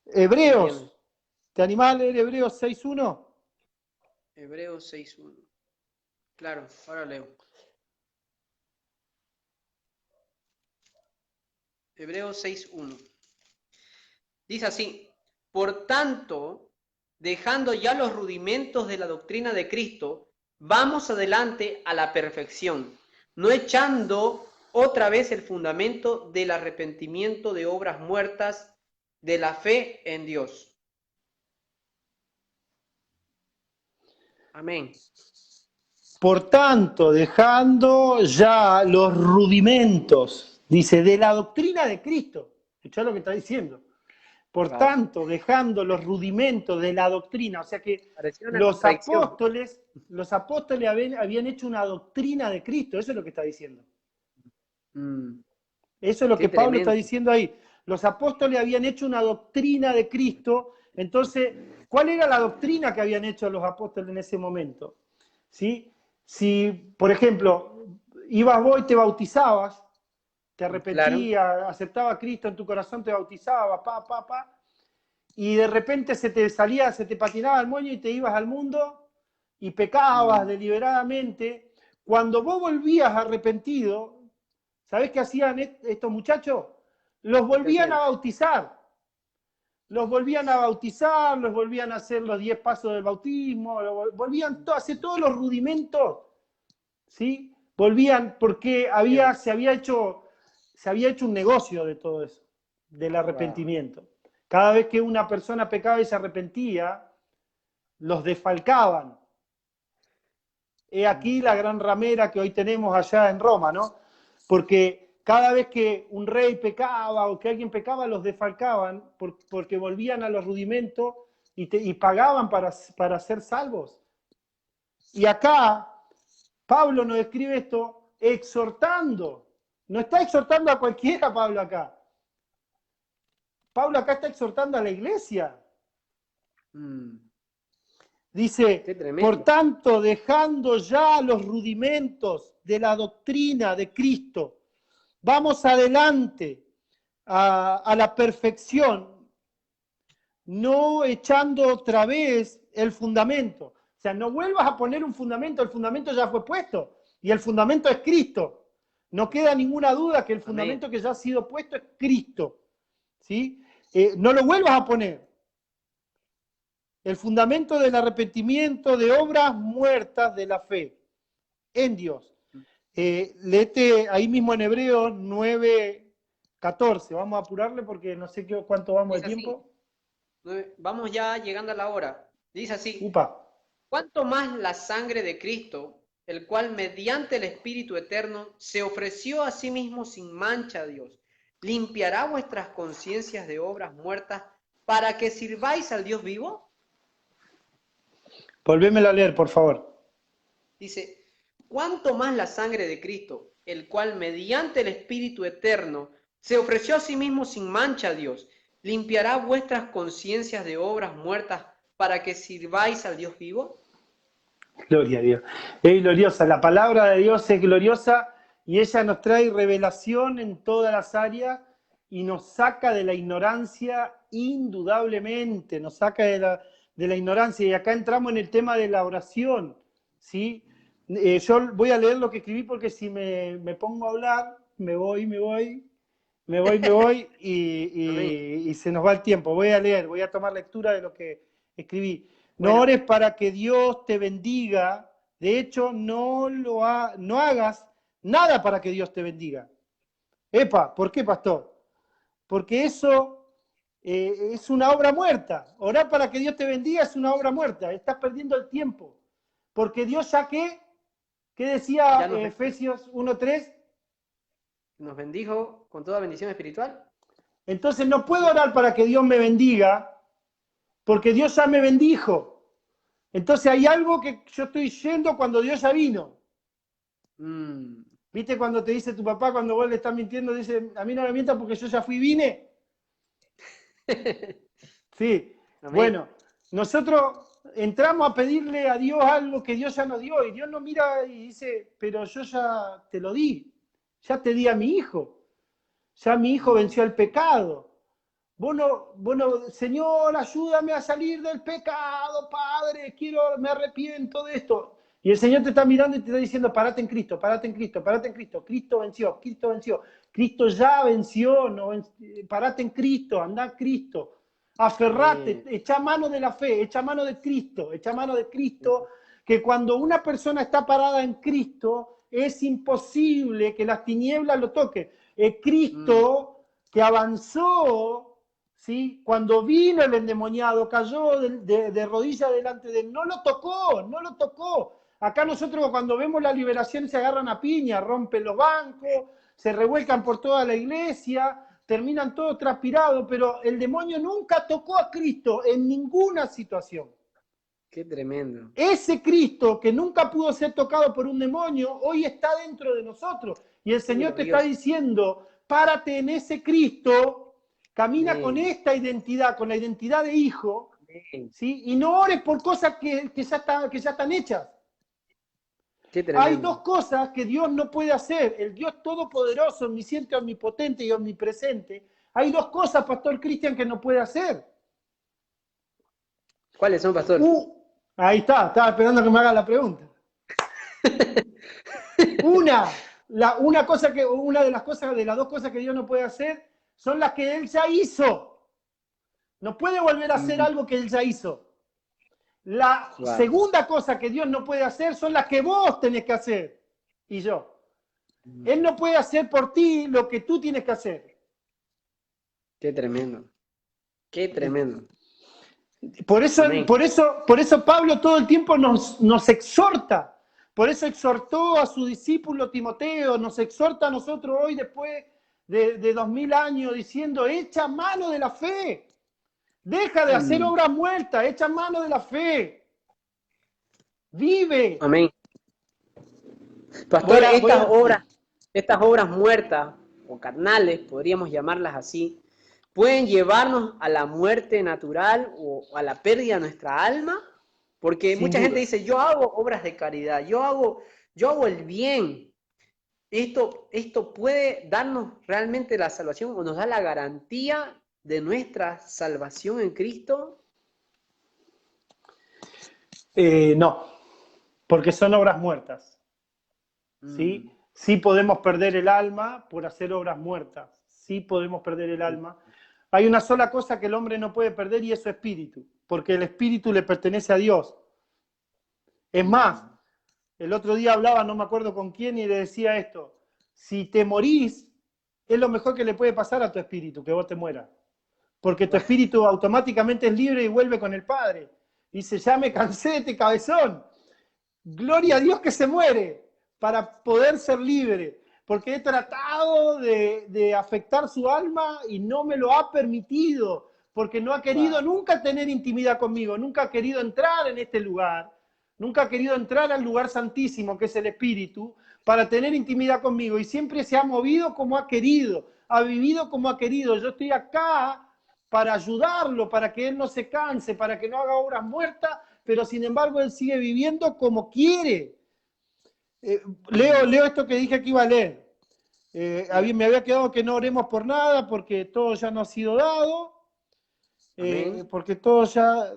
Hebreos, ¿te animás a leer Hebreos 6.1? Hebreos 6.1. Claro, ahora leo. Hebreos 6.1. Dice así: por tanto, dejando ya los rudimentos de la doctrina de Cristo, vamos adelante a la perfección, no echando otra vez el fundamento del arrepentimiento de obras muertas, de la fe en Dios. Amén. Por tanto, dejando ya los rudimentos, dice, de la doctrina de Cristo. Escuchá lo que está diciendo. Por Wow. tanto, dejando los rudimentos de la doctrina, o sea que Pareció una los contradicción. apóstoles habían hecho una doctrina de Cristo, eso es lo que está diciendo. Eso es lo Qué que Pablo está tremendo. diciendo ahí. Los apóstoles habían hecho una doctrina de Cristo, entonces, ¿cuál era la doctrina que habían hecho los apóstoles en ese momento? ¿Sí? Si, por ejemplo, ibas vos y te bautizabas, te Claro. arrepentías, aceptabas a Cristo en tu corazón, te bautizabas, y de repente se te salía, se te patinaba el moño y te ibas al mundo y pecabas deliberadamente. Cuando vos volvías arrepentido, ¿sabés qué hacían estos muchachos? Los ¿Qué volvían a hacían? bautizar. Los volvían a bautizar, los volvían a hacer los 10 pasos del bautismo, volvían a hacer todos los rudimentos, ¿sí? Volvían porque se había hecho un negocio de todo eso, del Wow. arrepentimiento. Cada vez que una persona pecaba y se arrepentía, los desfalcaban. He aquí la gran ramera que hoy tenemos allá en Roma, ¿no? Porque cada vez que un rey pecaba o que alguien pecaba, los desfalcaban porque volvían a los rudimentos y pagaban para ser salvos. Y acá Pablo nos escribe esto exhortando. No está exhortando a cualquiera, Pablo, acá. Pablo acá está exhortando a la iglesia. Qué Dice, por tremendo. tanto, dejando ya los rudimentos de la doctrina de Cristo, vamos adelante a la perfección, no echando otra vez el fundamento. O sea, no vuelvas a poner un fundamento, el fundamento ya fue puesto y el fundamento es Cristo. No queda ninguna duda que el Amén. fundamento que ya ha sido puesto es Cristo. ¿Sí? No lo vuelvas a poner. El fundamento del arrepentimiento de obras muertas de la fe en Dios. Léete ahí mismo en Hebreos 9:14. Vamos a apurarle porque no sé cuánto vamos de Dice así. tiempo. Vamos ya llegando a la hora. Dice así: Upa. ¿cuánto más la sangre de Cristo, el cual mediante el Espíritu Eterno se ofreció a sí mismo sin mancha a Dios, limpiará vuestras conciencias de obras muertas para que sirváis al Dios vivo? Volvémelo a leer, por favor. Dice, ¿cuánto más la sangre de Cristo, el cual mediante el Espíritu Eterno se ofreció a sí mismo sin mancha a Dios, limpiará vuestras conciencias de obras muertas para que sirváis al Dios vivo? Gloria a Dios. Es gloriosa. La palabra de Dios es gloriosa y ella nos trae revelación en todas las áreas y nos saca de la ignorancia indudablemente, nos saca de la ignorancia. Y acá entramos en el tema de la oración, ¿sí? Yo voy a leer lo que escribí porque si me pongo a hablar, me voy Amén. y se nos va el tiempo. Voy a leer, voy a tomar lectura de lo que escribí. No Bueno, ores para que Dios te bendiga. De hecho, no hagas nada para que Dios te bendiga. Epa, ¿por qué, pastor? Porque eso es una obra muerta. Orar para que Dios te bendiga es una obra muerta. Estás perdiendo el tiempo. Porque Dios ya ¿qué decía ya Efesios 1:3? nos bendijo con toda bendición espiritual. Entonces no puedo orar para que Dios me bendiga, porque Dios ya me bendijo. Entonces hay algo que yo estoy yendo cuando Dios ya vino. ¿Viste cuando te dice tu papá, cuando vos le estás mintiendo, dice, a mí no me mientas porque yo ya fui y vine? Sí. Amén. Bueno, nosotros entramos a pedirle a Dios algo que Dios ya nos dio, y Dios nos mira y dice, pero yo ya te lo di, ya te di a mi hijo, ya mi hijo venció el pecado. Señor, ayúdame a salir del pecado, Padre, me arrepiento de esto. Y el Señor te está mirando y te está diciendo, parate en Cristo, parate en Cristo, parate en Cristo. Cristo venció, Cristo venció. Cristo ya venció, parate en Cristo, anda a Cristo. Aferrate, echa mano de la fe, echa mano de Cristo, echa mano de Cristo, que cuando una persona está parada en Cristo, es imposible que las tinieblas lo toquen. Cristo que avanzó, ¿sí? Cuando vino el endemoniado, cayó de rodillas delante de él, no lo tocó, no lo tocó. Acá nosotros cuando vemos la liberación se agarran a piña, rompen los bancos, se revuelcan por toda la iglesia, terminan todos transpirados, pero el demonio nunca tocó a Cristo en ninguna situación. Qué tremendo. Ese Cristo que nunca pudo ser tocado por un demonio, hoy está dentro de nosotros. Y el Señor te está diciendo, párate en ese Cristo, camina con esta identidad, con la identidad de hijo, ¿sí? Y no ores por cosas que ya están hechas. Hay dos cosas que Dios no puede hacer. El Dios todopoderoso, omnisciente, omnipotente y omnipresente. Hay dos cosas, Pastor Cristian, que no puede hacer. ¿Cuáles son, Pastor? Ahí está, estaba esperando que me haga la pregunta. Una de las dos cosas que Dios no puede hacer son las que Él ya hizo. No puede volver a hacer algo que Él ya hizo. La segunda cosa que Dios no puede hacer son las que vos tenés que hacer. Y yo. Él no puede hacer por ti lo que tú tienes que hacer. Qué tremendo. Qué tremendo. Por eso Pablo todo el tiempo nos exhorta. Por eso exhortó a su discípulo Timoteo, nos exhorta a nosotros hoy después de 2000 años diciendo, echa mano de la fe. Deja de hacer obras muertas, echa mano de la fe. Vive. Amén. Pastor, estas obras muertas o carnales, podríamos llamarlas así, pueden llevarnos a la muerte natural o a la pérdida de nuestra alma, porque mucha gente dice, yo hago obras de caridad, yo hago el bien. Esto puede darnos realmente la salvación o nos da la garantía de nuestra salvación en Cristo. No, porque son obras muertas. ¿Sí? Sí podemos perder el alma por hacer obras muertas. Sí podemos perder el alma. Hay una sola cosa que el hombre no puede perder y es su espíritu, porque el espíritu le pertenece a Dios. Es más, el otro día hablaba, no me acuerdo con quién, y le decía esto, si te morís, es lo mejor que le puede pasar a tu espíritu, que vos te mueras. Porque tu espíritu automáticamente es libre y vuelve con el Padre. Dice, ya me cansé de este cabezón. Gloria a Dios que se muere para poder ser libre. Porque he tratado de afectar su alma y no me lo ha permitido. Porque no ha querido nunca tener intimidad conmigo. Nunca ha querido entrar en este lugar. Nunca ha querido entrar al lugar santísimo que es el Espíritu para tener intimidad conmigo. Y siempre se ha movido como ha querido. Ha vivido como ha querido. Yo estoy acá para ayudarlo, para que él no se canse, para que no haga obras muertas, pero sin embargo él sigue viviendo como quiere. Leo esto que dije que iba a leer. Me había quedado que no oremos por nada, porque todo ya nos ha sido dado, porque todo ya,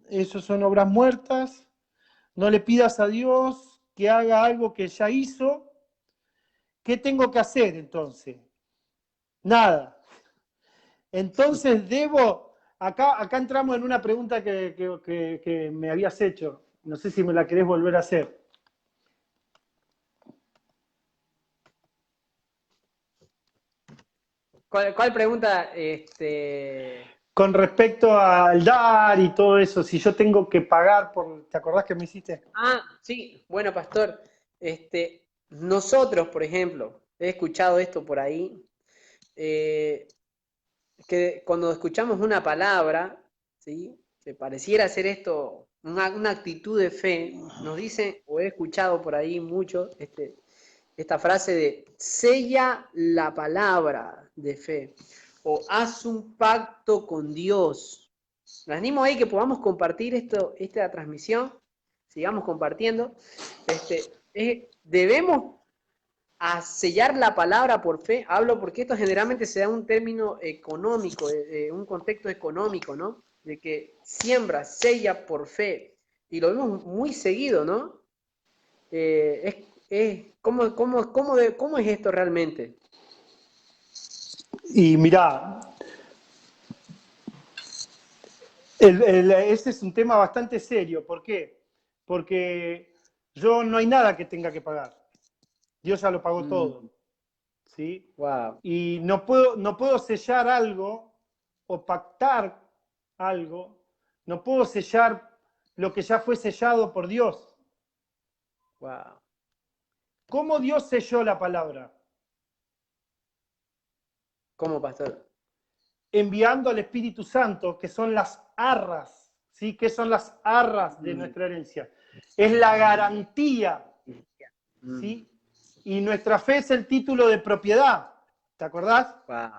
eso son obras muertas. No le pidas a Dios que haga algo que ya hizo. ¿Qué tengo que hacer entonces? Nada. Entonces acá entramos en una pregunta que me habías hecho. No sé si me la querés volver a hacer. ¿Cuál pregunta? Con respecto al dar y todo eso, si yo tengo que pagar por... ¿Te acordás que me hiciste? Sí. Bueno, Pastor, nosotros, por ejemplo, he escuchado esto por ahí, que cuando escuchamos una palabra, ¿sí? Que pareciera ser esto una actitud de fe, nos dicen, o he escuchado por ahí mucho, esta frase de sella la palabra de fe, o haz un pacto con Dios, Les animo ahí que podamos compartir esta transmisión, sigamos compartiendo. Debemos sellar la palabra por fe. Hablo porque esto generalmente se da un término económico, un contexto económico, ¿no? De que siembra, sella por fe. Y lo vemos muy seguido, ¿no? ¿Cómo es esto realmente? Y mirá, ese es un tema bastante serio. ¿Por qué? Porque no hay nada que tenga que pagar. Dios ya lo pagó todo. ¿Sí? Wow. Y no puedo sellar algo o pactar algo, no puedo sellar lo que ya fue sellado por Dios. Wow. ¿Cómo Dios selló la palabra? ¿Cómo, pastor? Enviando al Espíritu Santo, que son las arras, ¿sí? ¿Qué son las arras de nuestra herencia? Es la garantía, ¿sí? Y nuestra fe es el título de propiedad, ¿te acordás? Wow.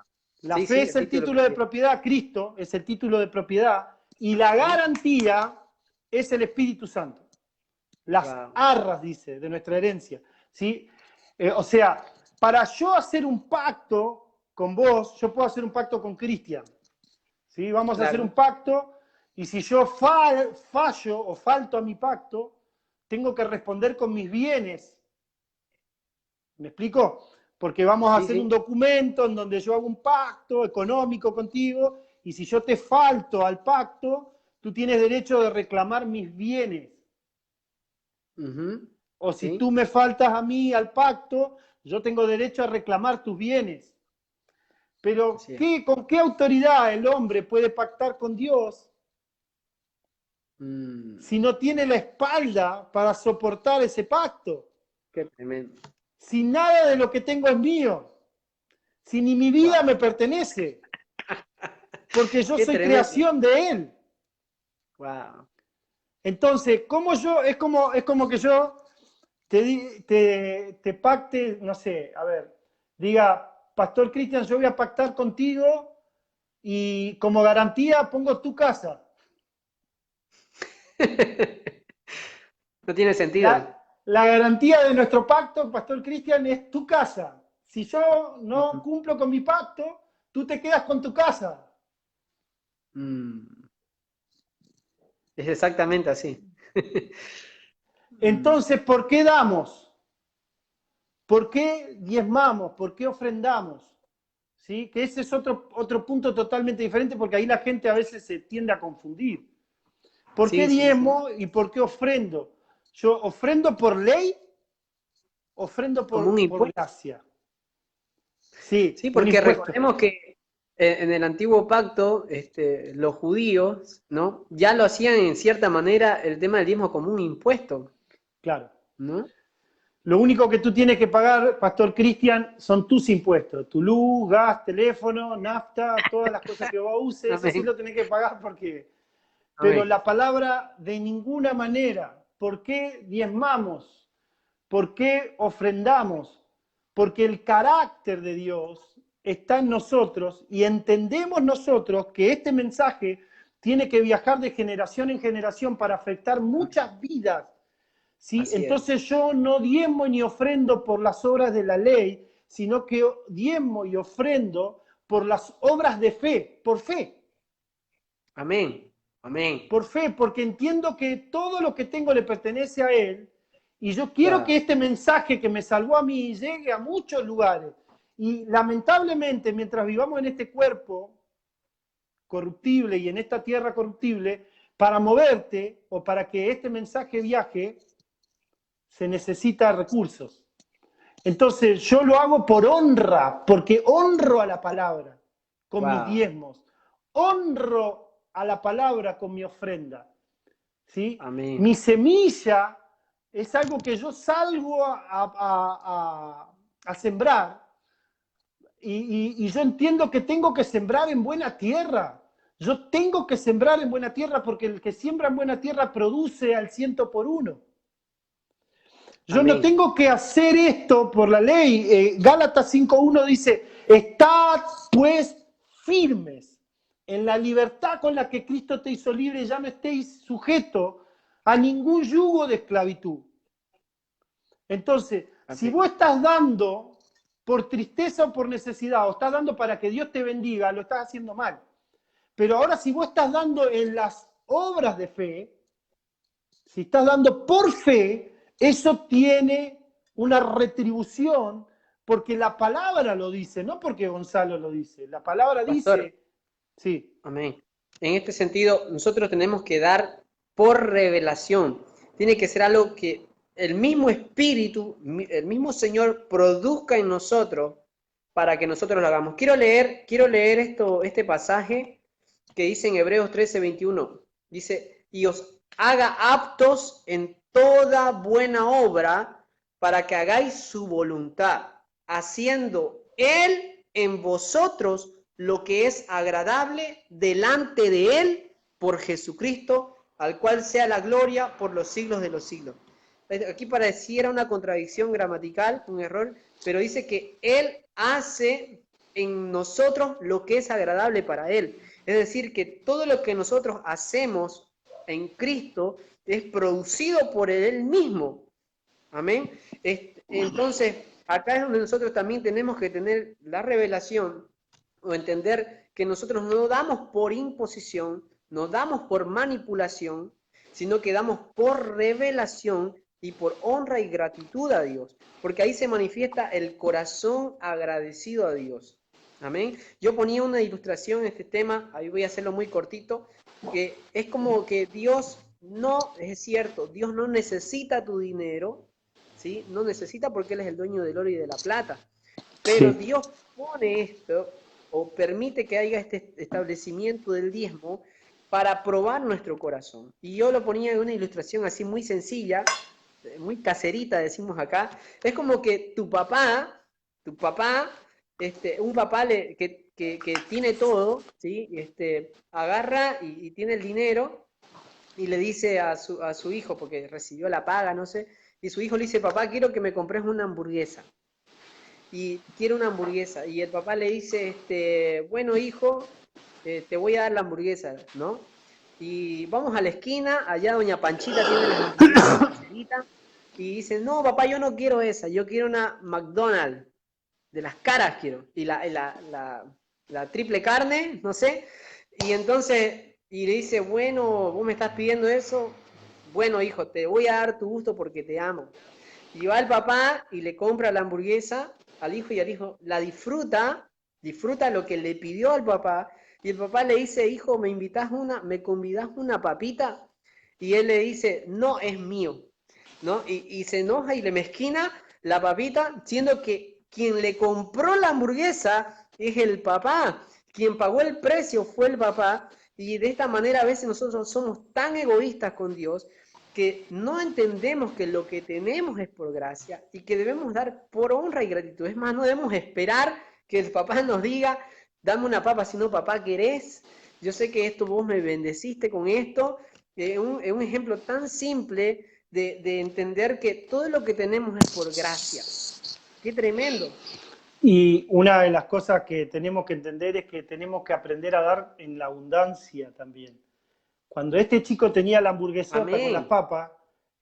La fe es el título de propiedad, Cristo es el título de propiedad, y la garantía es el Espíritu Santo. Las arras, dice, de nuestra herencia, ¿sí? O sea, para yo hacer un pacto con vos, yo puedo hacer un pacto con Cristian, ¿sí? Vamos a hacer un pacto, y si yo fallo o falto a mi pacto, tengo que responder con mis bienes. ¿Me explico? Porque vamos a hacer un documento en donde yo hago un pacto económico contigo, y si yo te falto al pacto, tú tienes derecho de reclamar mis bienes. O si tú me faltas a mí al pacto, yo tengo derecho a reclamar tus bienes. Pero ¿con qué autoridad el hombre puede pactar con Dios si no tiene la espalda para soportar ese pacto? Qué tremendo. Si nada de lo que tengo es mío, si ni mi vida me pertenece, porque yo soy creación de Él. Wow. Entonces, es como que yo te pacte, no sé, a ver, diga, Pastor Cristian, yo voy a pactar contigo y como garantía pongo tu casa. No tiene sentido. La garantía de nuestro pacto, Pastor Cristian, es tu casa. Si yo no cumplo con mi pacto, tú te quedas con tu casa. Es exactamente así. Entonces, ¿por qué damos? ¿Por qué diezmamos? ¿Por qué ofrendamos? ¿Sí? Que ese es otro punto totalmente diferente, porque ahí la gente a veces se tiende a confundir. ¿Por qué diezmo y por qué ofrendo? ¿Yo ofrendo por ley? ¿Ofrendo por gracia? Sí, porque recordemos que en el antiguo pacto, los judíos, ¿no? Ya lo hacían en cierta manera el tema del diezmo como un impuesto. Claro. ¿No? Lo único que tú tienes que pagar, Pastor Cristian, son tus impuestos. Tu luz, gas, teléfono, nafta, todas las cosas que vos uses, eso sí lo tenés que pagar porque... Pero la palabra de ninguna manera. ¿Por qué diezmamos? ¿Por qué ofrendamos? Porque el carácter de Dios está en nosotros y entendemos nosotros que este mensaje tiene que viajar de generación en generación para afectar muchas vidas. ¿Sí? Entonces yo no diezmo ni ofrendo por las obras de la ley, sino que diezmo y ofrendo por las obras de fe, por fe. Amén. Amén. Por fe, porque entiendo que todo lo que tengo le pertenece a Él y yo quiero que este mensaje que me salvó a mí llegue a muchos lugares. Y lamentablemente, mientras vivamos en este cuerpo corruptible y en esta tierra corruptible, para moverte o para que este mensaje viaje, se necesita recursos. Entonces yo lo hago por honra, porque honro a la palabra con mis diezmos, honro a la palabra con mi ofrenda. ¿Sí? Amén. Mi semilla es algo que yo salgo a sembrar y yo entiendo que tengo que sembrar en buena tierra. Yo tengo que sembrar en buena tierra porque el que siembra en buena tierra produce al 100%. Yo no tengo que hacer esto por la ley. Gálatas 5.1 dice, estad pues firmes. en la libertad con la que Cristo te hizo libre, ya no estéis sujetos a ningún yugo de esclavitud. Entonces, si Amén. vos estás dando por tristeza o por necesidad, o estás dando para que Dios te bendiga, lo estás haciendo mal. Pero ahora si vos estás dando en las obras de fe, si estás dando por fe, eso tiene una retribución, porque la palabra lo dice, no porque Gonzalo lo dice. La palabra Pastor, dice, sí, amén. En este sentido, nosotros tenemos que dar por revelación. Tiene que ser algo que el mismo Espíritu, el mismo Señor produzca en nosotros para que nosotros lo hagamos. Quiero leer este pasaje que dice en Hebreos 13:21. Dice, y os haga aptos en toda buena obra para que hagáis su voluntad, haciendo Él en vosotros lo que es agradable delante de Él por Jesucristo, al cual sea la gloria por los siglos de los siglos. Aquí pareciera una contradicción gramatical, un error, pero dice que Él hace en nosotros lo que es agradable para Él. Es decir, que todo lo que nosotros hacemos en Cristo es producido por Él mismo. Amén. Entonces, acá es donde nosotros también tenemos que tener la revelación o entender que nosotros no damos por imposición, no damos por manipulación, sino que damos por revelación y por honra y gratitud a Dios, porque ahí se manifiesta el corazón agradecido a Dios. Amén. Yo ponía una ilustración en este tema, ahí voy a hacerlo muy cortito, que es como que Dios no, es cierto, Dios no necesita tu dinero, ¿sí? No necesita porque Él es el dueño del oro y de la plata, pero sí. Dios pone esto o permite que haya este establecimiento del diezmo para probar nuestro corazón. Y yo lo ponía en una ilustración así muy sencilla, muy caserita, decimos acá. Es como que tu papá, un papá que tiene todo, ¿sí? Agarra y tiene el dinero y le dice a su hijo, porque recibió la paga, no sé, y su hijo le dice, papá, quiero que me compres una hamburguesa y quiere una hamburguesa. Y el papá le dice, bueno, hijo, te voy a dar la hamburguesa, ¿no? Y vamos a la esquina, allá doña Panchita tiene las hamburguesas caseritas, y dice, no, papá, yo no quiero esa, yo quiero una McDonald's, de las caras quiero, y la triple carne, no sé, y entonces, y le dice, bueno, vos me estás pidiendo eso, bueno, hijo, te voy a dar tu gusto porque te amo. Y va el papá y le compra la hamburguesa al hijo y al hijo la disfruta lo que le pidió al papá. Y el papá le dice, hijo, me convidás una papita? Y él le dice, no, es mío, ¿no? Y se enoja y le mezquina la papita, siendo que quien le compró la hamburguesa es el papá, quien pagó el precio fue el papá. Y de esta manera a veces nosotros somos tan egoístas con Dios que no entendemos que lo que tenemos es por gracia y que debemos dar por honra y gratitud. Es más, no debemos esperar que el papá nos diga, dame una papa, sino papá, ¿querés? Yo sé que esto vos me bendeciste con esto. Es un ejemplo tan simple de entender que todo lo que tenemos es por gracia. ¡Qué tremendo! Y una de las cosas que tenemos que entender es que tenemos que aprender a dar en la abundancia también. Cuando este chico tenía la hamburguesota con las Amén. papas,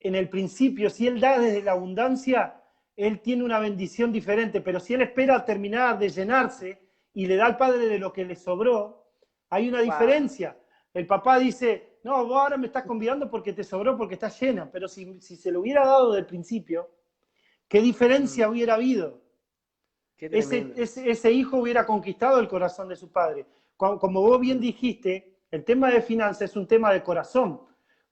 en el principio, si él da desde la abundancia, él tiene una bendición diferente, pero si él espera terminar de llenarse y le da al padre de lo que le sobró, hay una Wow. diferencia. El papá dice, no, vos ahora me estás convidando porque te sobró, porque estás llena, pero si se lo hubiera dado del principio, ¿qué diferencia hubiera habido? Qué ese, tremendo. ese, ese hijo hubiera conquistado el corazón de su padre. Como vos bien dijiste, el tema de finanzas es un tema de corazón.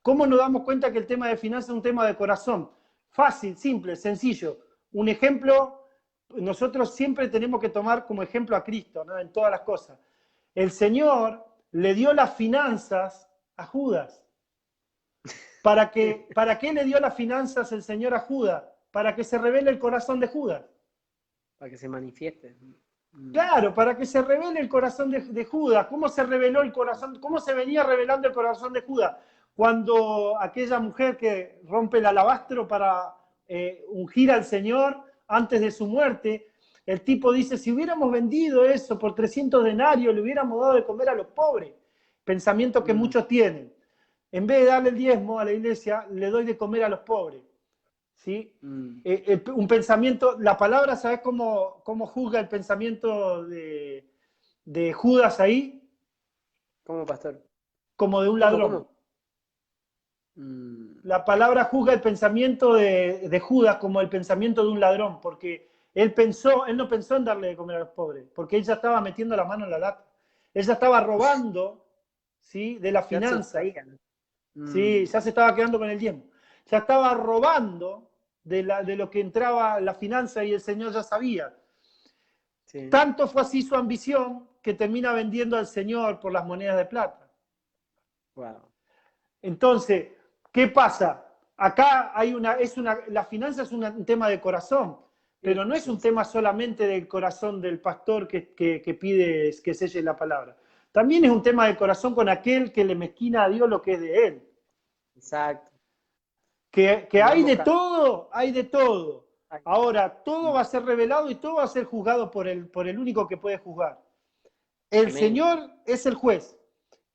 ¿Cómo nos damos cuenta que el tema de finanzas es un tema de corazón? Fácil, simple, sencillo. Un ejemplo, nosotros siempre tenemos que tomar como ejemplo a Cristo, ¿no? En todas las cosas. El Señor le dio las finanzas a Judas. ¿Para qué le dio las finanzas el Señor a Judas? Para que se revele el corazón de Judas. Para que se manifieste. Claro, para que se revele el corazón de Judas. ¿Cómo se reveló el corazón? ¿Cómo se venía revelando el corazón de Judas? Cuando aquella mujer que rompe el alabastro para ungir al Señor antes de su muerte, El tipo dice, si hubiéramos vendido eso por 300 denarios, le hubiéramos dado de comer a los pobres. Pensamiento que muchos tienen. En vez de darle el diezmo a la iglesia, le doy de comer a los pobres. ¿Sí? Un pensamiento, la palabra, ¿sabes cómo juzga el pensamiento de Judas ahí? ¿Cómo, pastor? Como de un ¿Cómo, ladrón. La palabra juzga el pensamiento de Judas como el pensamiento de un ladrón, porque él no pensó en darle de comer a los pobres, porque él ya estaba metiendo la mano en la lata. Él ya estaba robando, ¿sí?, de la Ya se lo finanza. sabía. Sí, ya se estaba quedando con el diezmo. Ya estaba robando de lo que entraba la finanza y el Señor ya sabía. Sí. Tanto fue así su ambición que termina vendiendo al Señor por las monedas de plata. Wow. Entonces, ¿qué pasa? Acá la finanza es un tema de corazón, pero no es un tema solamente del corazón del pastor que pide que selle la palabra. También es un tema de corazón con aquel que le mezquina a Dios lo que es de él. Exacto. Que En hay ambos de casos. todo, hay de todo. Ahora, todo va a ser revelado y todo va a ser juzgado por el único que puede juzgar. El Amén. Señor es el juez.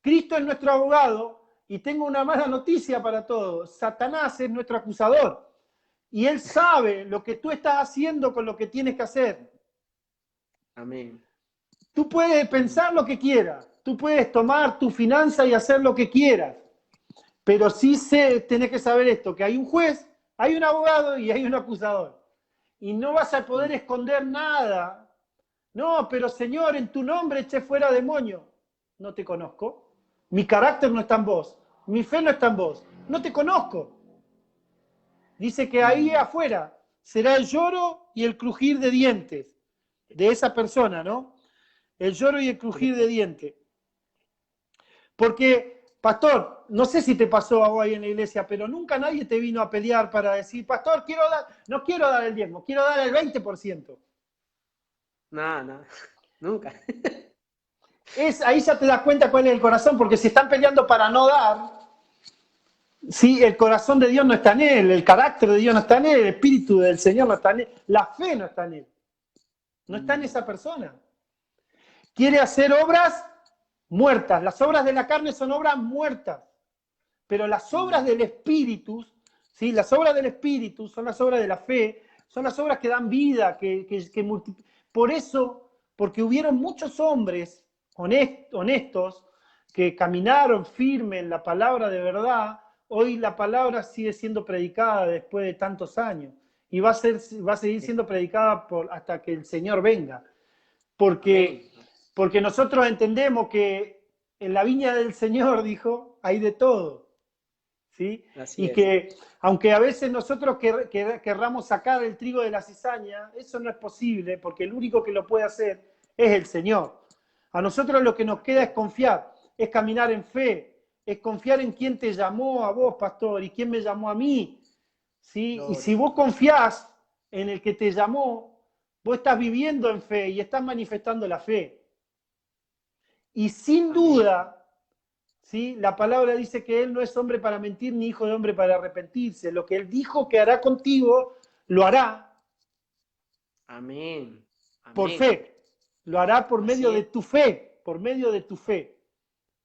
Cristo es nuestro abogado y tengo una mala noticia para todos. Satanás es nuestro acusador y él sabe lo que tú estás haciendo con lo que tienes que hacer. Amén. Tú puedes pensar lo que quieras, tú puedes tomar tu finanza y hacer lo que quieras, pero sí tenés que saber esto, que hay un juez, hay un abogado y hay un acusador. Y no vas a poder esconder nada. No, pero Señor, en tu nombre eché fuera demonio. No te conozco. Mi carácter no está en vos. Mi fe no está en vos. No te conozco. Dice que ahí afuera será el lloro y el crujir de dientes de esa persona, ¿no? El lloro y el crujir de dientes. Porque, pastor, no sé si te pasó a vos ahí en la iglesia, pero nunca nadie te vino a pelear para decir, pastor, no quiero dar el diezmo, quiero dar el 20%. Nada, nunca. Ahí ya te das cuenta cuál es el corazón, porque si están peleando para no dar, sí, el corazón de Dios no está en él, el carácter de Dios no está en él, el espíritu del Señor no está en él, la fe no está en él, no está en esa persona. Quiere hacer obras muertas, las obras de la carne son obras muertas, pero las obras del espíritu, ¿sí? Las obras del espíritu son las obras de la fe, son las obras que dan vida, por eso, porque hubieron muchos hombres honestos que caminaron firme en la palabra de verdad. Hoy la palabra sigue siendo predicada después de tantos años y va a seguir siendo predicada hasta que el Señor venga. Porque nosotros entendemos que en la viña del Señor, dijo, hay de todo. ¿Sí? Y que aunque a veces nosotros querramos sacar el trigo de la cizaña, eso no es posible, porque el único que lo puede hacer es el Señor. A nosotros lo que nos queda es confiar, es caminar en fe, es confiar en quién te llamó a vos, pastor, y quién me llamó a mí. ¿Sí? Y si vos confiás en el que te llamó, vos estás viviendo en fe y estás manifestando la fe. Y sin duda, ¿sí? La palabra dice que Él no es hombre para mentir ni hijo de hombre para arrepentirse. Lo que Él dijo que hará contigo, lo hará. Amén. Por fe. Lo hará por medio de tu fe. Por medio de tu fe.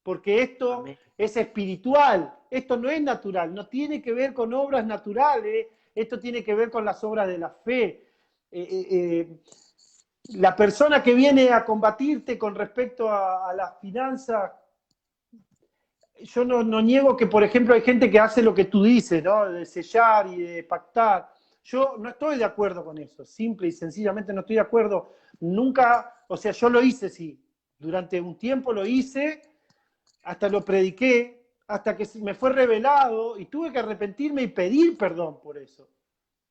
Porque esto es espiritual. Esto no es natural. No tiene que ver con obras naturales. Esto tiene que ver con las obras de la fe. La persona que viene a combatirte con respecto a las finanzas, yo no niego que, por ejemplo, hay gente que hace lo que tú dices, ¿no? De sellar y de pactar. Yo no estoy de acuerdo con eso, simple y sencillamente no estoy de acuerdo. Nunca, o sea, yo lo hice, sí. Durante un tiempo lo hice, hasta lo prediqué, hasta que me fue revelado y tuve que arrepentirme y pedir perdón por eso.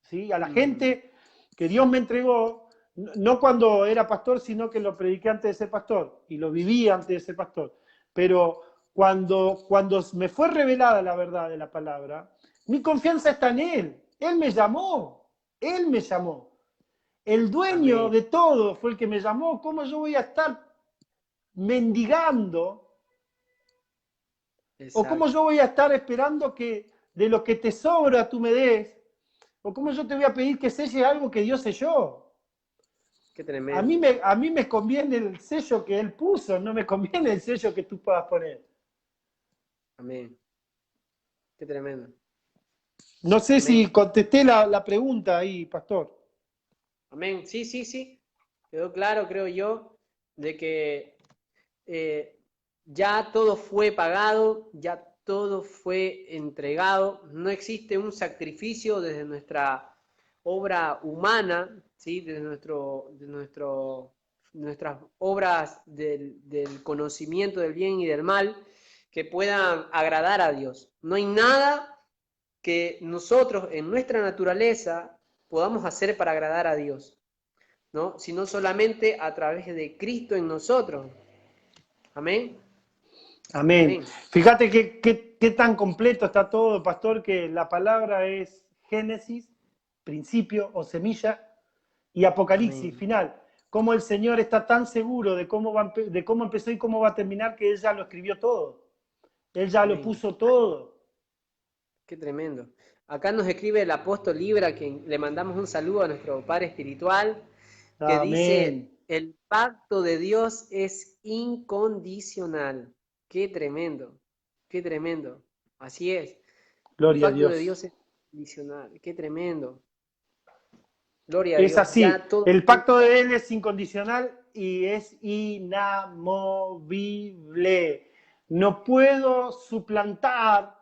¿Sí? A la gente que Dios me entregó, no cuando era pastor, sino que lo prediqué antes de ser pastor y lo viví antes de ser pastor. Pero cuando me fue revelada la verdad de la palabra, mi confianza está en Él. Él me llamó. Él me llamó. El dueño de todo fue el que me llamó. ¿Cómo yo voy a estar mendigando? ¿O cómo yo voy a estar esperando que de lo que te sobra tú me des? ¿O cómo yo te voy a pedir que selles algo que Dios selló? Qué tremendo. A mí me conviene el sello que él puso, no me conviene el sello que tú puedas poner. Amén. Qué tremendo. No sé si Amén. contesté la pregunta ahí, pastor. Amén. Sí, sí, sí. Quedó claro, creo yo, de que eh, ya todo fue pagado, ya todo fue entregado. No existe un sacrificio desde nuestra obra humana, ¿sí? Desde nuestras obras del conocimiento del bien y del mal que puedan agradar a Dios. No hay nada que nosotros en nuestra naturaleza podamos hacer para agradar a Dios, ¿no? Sino solamente a través de Cristo en nosotros. Amén. Amén. Amén. Fíjate qué tan completo está todo, pastor, que la palabra es Génesis, principio o semilla, y Apocalipsis, Amén. final. Cómo el Señor está tan seguro de cómo empezó y cómo va a terminar que Él ya lo escribió todo. Él ya lo Amén. puso todo. Qué tremendo. Acá nos escribe el apóstol Libra, a quien le mandamos un saludo a nuestro Padre Espiritual, que Amén. dice, el pacto de Dios es incondicional. Qué tremendo. Qué tremendo. Así es. El Gloria a pacto de Dios Dios. es incondicional. Qué tremendo. Gloria a Es Dios. así. Ya todo El fue pacto de Él es incondicional y es inamovible. No puedo suplantar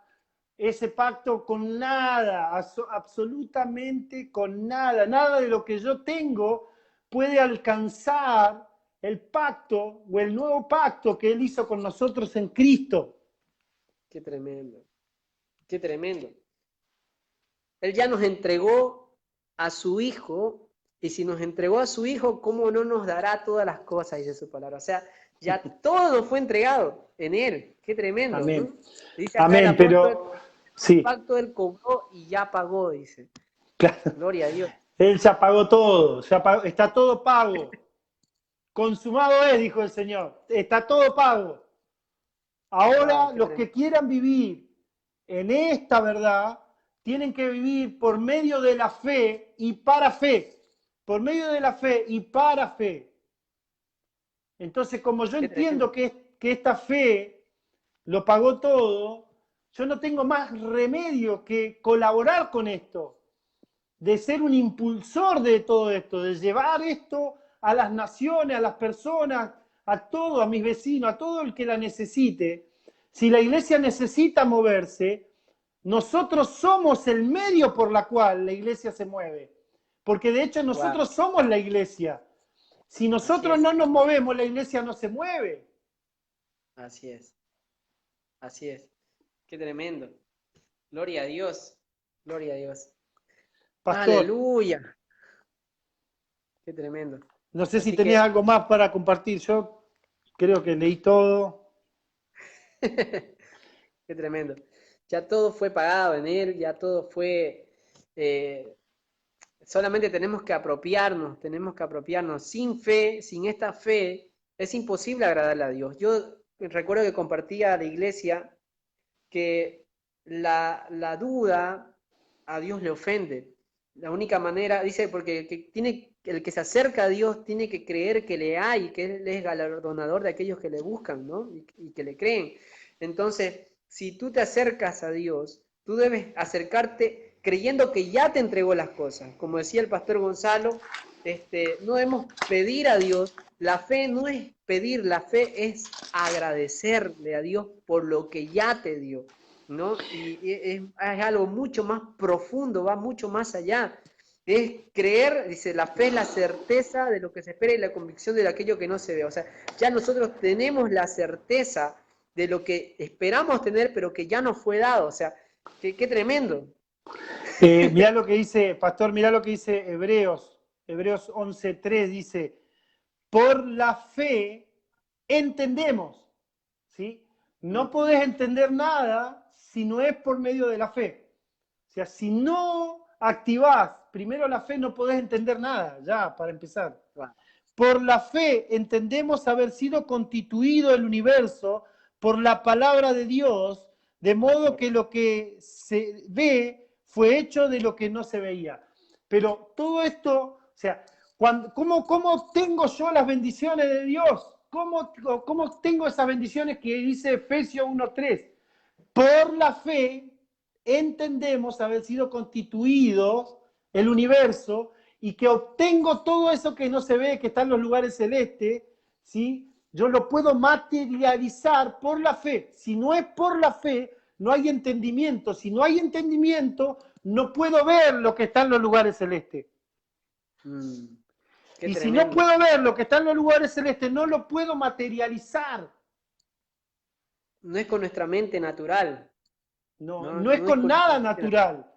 ese pacto con nada, absolutamente con nada. Nada de lo que yo tengo puede alcanzar el pacto o el nuevo pacto que Él hizo con nosotros en Cristo. Qué tremendo. Qué tremendo. Él ya nos entregó a su Hijo, y si nos entregó a su Hijo, ¿cómo no nos dará todas las cosas? Dice su palabra. O sea, ya todo nos fue entregado en Él. Qué tremendo, Amén. ¿no? Dice acá el Amén, apóstol, pero el sí, pacto Él cobró y ya pagó, dice. claro. Gloria a Dios. Él ya pagó todo, está todo pago. Consumado es, dijo el Señor. Está todo pago. Wow, Ahora qué los tremendo. que quieran vivir en esta verdad tienen que vivir por medio de la fe y para fe. Por medio de la fe y para fe. Entonces, como yo Qué tremendo. entiendo que esta fe lo pagó todo, yo no tengo más remedio que colaborar con esto, de ser un impulsor de todo esto, de llevar esto a las naciones, a las personas, a todo, a mis vecinos, a todo el que la necesite. Si la iglesia necesita moverse, nosotros somos el medio por la cual la iglesia se mueve. Porque de hecho Wow, nosotros somos la iglesia. Si así nosotros es, no nos movemos, la iglesia no se mueve. así es, así es. Qué tremendo. Gloria a Dios. Gloria a Dios. Pastor, Aleluya. Qué tremendo. no sé si Así tenés que algo más para compartir. Yo creo que leí todo. qué tremendo. Ya todo fue pagado en Él, ya todo fue... eh, solamente tenemos que apropiarnos. Sin fe, sin esta fe, es imposible agradarle a Dios. Yo recuerdo que compartía a la iglesia que la duda a Dios le ofende. La única manera, dice, porque el que se acerca a Dios tiene que creer que le hay, que Él es galardonador de aquellos que le buscan, ¿no? Y que le creen. Entonces, si tú te acercas a Dios, tú debes acercarte creyendo que ya te entregó las cosas. Como decía el pastor Gonzalo, no debemos pedir a Dios. La fe no es pedir, la fe es agradecerle a Dios por lo que ya te dio, ¿no? Y es algo mucho más profundo, va mucho más allá. Es creer, dice, la fe es la certeza de lo que se espera y la convicción de aquello que no se ve. O sea, ya nosotros tenemos la certeza de lo que esperamos tener, pero que ya nos fue dado. O sea, qué tremendo. Mirá lo que dice, pastor, mirá lo que dice Hebreos 11:3 dice, por la fe entendemos, ¿sí? No podés entender nada si no es por medio de la fe. O sea, si no activás primero la fe, no podés entender nada, ya, para empezar. Wow. Por la fe entendemos haber sido constituido el universo por la palabra de Dios, de modo que lo que se ve fue hecho de lo que no se veía. Pero todo esto, o sea, ¿Cómo obtengo yo las bendiciones de Dios? ¿Cómo obtengo esas bendiciones que dice Efesios 1:3? Por la fe entendemos haber sido constituidos el universo y que obtengo todo eso que no se ve, que está en los lugares celestes, ¿sí? Yo lo puedo materializar por la fe. Si no es por la fe, no hay entendimiento. Si no hay entendimiento, no puedo ver lo que está en los lugares celestes. Y si no puedo ver lo que está en los lugares celestes, no lo puedo materializar. No es con nuestra mente natural. No es con nada natural.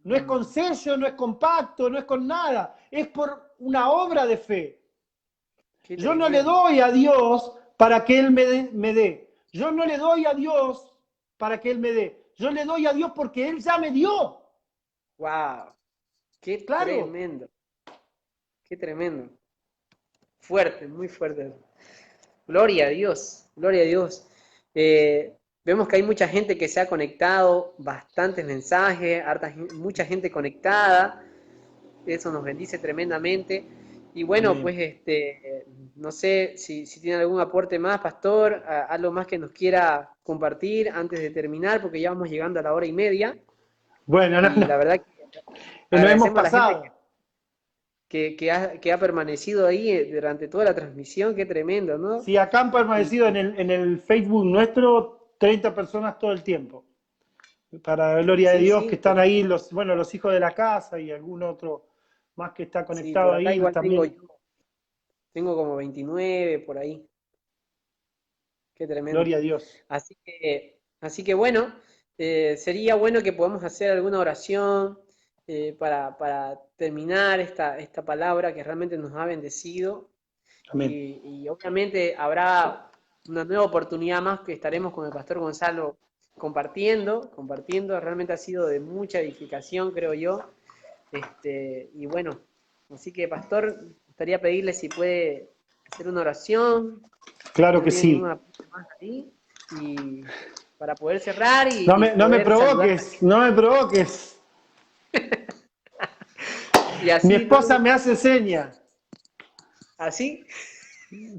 No es con sello, no es con pacto, no es con nada. Es por una obra de fe. Yo no le doy a Dios para que Él me dé. Yo no le doy a Dios para que Él me dé. Yo le doy a Dios porque Él ya me dio. ¡Wow! ¡Qué tremendo! ¡Qué tremendo! Fuerte, muy fuerte. Gloria a Dios, gloria a Dios. Vemos que hay mucha gente que se ha conectado, bastantes mensajes, mucha gente conectada. Eso nos bendice tremendamente. Y bueno, Amén. pues no sé si tiene algún aporte más, pastor, algo más que nos quiera compartir antes de terminar, porque ya vamos llegando a la 1:30. Bueno, La verdad que nos hemos agradecemos a la pasado. gente que ha permanecido ahí durante toda la transmisión. Qué tremendo, ¿no? Sí, acá han permanecido en el Facebook nuestro 30 personas todo el tiempo. Para la gloria de Dios, que están ahí los hijos de la casa y algún otro más que está conectado por acá ahí igual también. Tengo como 29 por ahí. Qué tremendo. Gloria a Dios. Así que bueno, sería bueno que podamos hacer alguna oración para terminar esta palabra que realmente nos ha bendecido. Amén. Y obviamente habrá una nueva oportunidad más que estaremos con el pastor Gonzalo compartiendo. Realmente ha sido de mucha edificación, creo yo. Y bueno, así que pastor, me gustaría pedirle si puede hacer una oración. Claro que sí. Más ahí, y para poder cerrar y no me poder provoques, no me provoques. Y así, mi esposa me hace señas. ¿Así?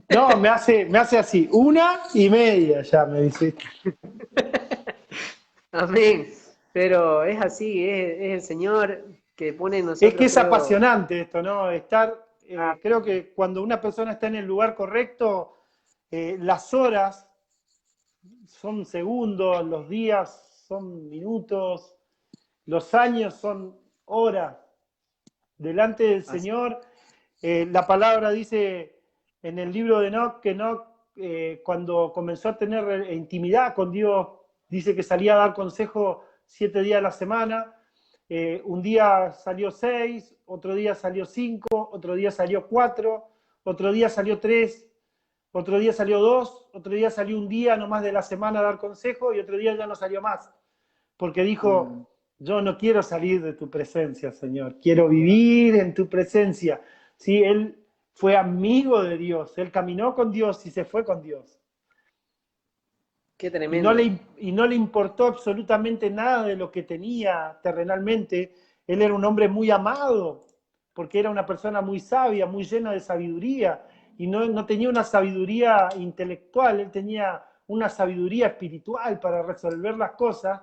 No, me hace así, 1:30 ya me dice. Amén. Pero es así, es el Señor que pone en nosotros. Es que es apasionante esto, ¿no? Estar, creo que cuando una persona está en el lugar correcto, las horas son segundos, los días son minutos, los años son horas. Delante del Señor, la palabra dice en el libro de Enoc que Enoc, cuando comenzó a tener intimidad con Dios, dice que salía a dar consejo 7 días a la semana. Un día salió 6, otro día salió 5, otro día salió 4, otro día salió 3, otro día salió 2, otro día salió un día nomás de la semana a dar consejo y otro día ya no salió más. Porque dijo, yo no quiero salir de tu presencia, Señor, quiero vivir en tu presencia. Sí, él fue amigo de Dios, él caminó con Dios y se fue con Dios. Qué tremendo. Y no le importó absolutamente nada de lo que tenía terrenalmente. Él era un hombre muy amado, porque era una persona muy sabia, muy llena de sabiduría, y no tenía una sabiduría intelectual, él tenía una sabiduría espiritual para resolver las cosas.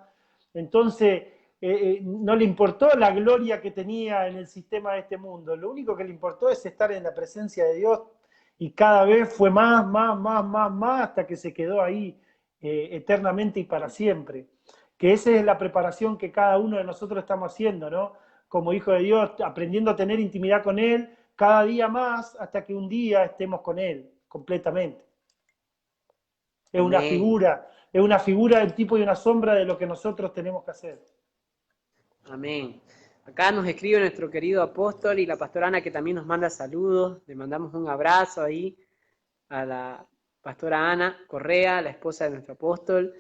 Entonces, no le importó la gloria que tenía en el sistema de este mundo, lo único que le importó es estar en la presencia de Dios, y cada vez fue más, hasta que se quedó ahí eternamente y para siempre. Que esa es la preparación que cada uno de nosotros estamos haciendo, ¿no? Como hijo de Dios, aprendiendo a tener intimidad con Él cada día más hasta que un día estemos con Él completamente. Es una figura del tipo y una sombra de lo que nosotros tenemos que hacer. Amén. Acá nos escribe nuestro querido apóstol y la pastora Ana, que también nos manda saludos. Le mandamos un abrazo ahí a la pastora Ana Correa, la esposa de nuestro apóstol.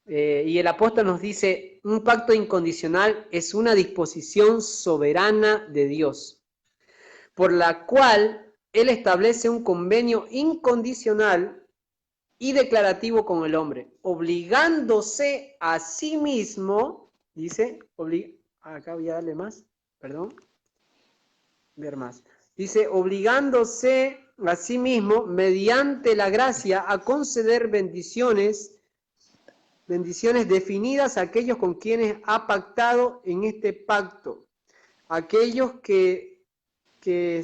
Y el apóstol nos dice, un pacto incondicional es una disposición soberana de Dios, por la cual Él establece un convenio incondicional y declarativo con el hombre, obligándose a sí mismo, dice, acá voy a darle más, perdón, ver más, Dice, obligándose a sí mismo, mediante la gracia, a conceder bendiciones definidas a aquellos con quienes ha pactado en este pacto. Aquello que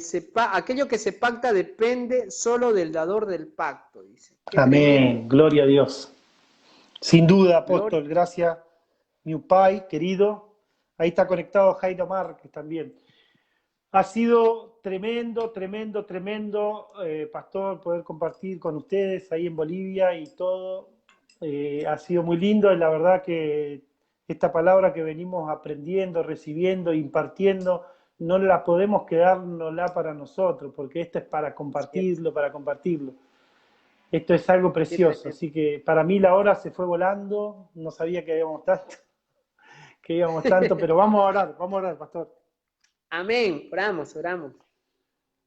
se pacta depende solo del dador del pacto, dice. Qué tremendo. Amén, gloria a Dios. Sin duda, Gloria. apóstol, gracias, mi pai, querido. Ahí está conectado Jairo Márquez también. Ha sido tremendo, tremendo, tremendo, pastor, poder compartir con ustedes ahí en Bolivia y todo. Ha sido muy lindo, y la verdad que esta palabra que venimos aprendiendo, recibiendo, impartiendo, no la podemos quedárnosla para nosotros, porque esto es para compartirlo, para compartirlo. Esto es algo Qué precioso, tremendo. así que para mí la hora se fue volando, no sabía que íbamos tanto, pero vamos a orar, pastor. Amén. Oramos, oramos.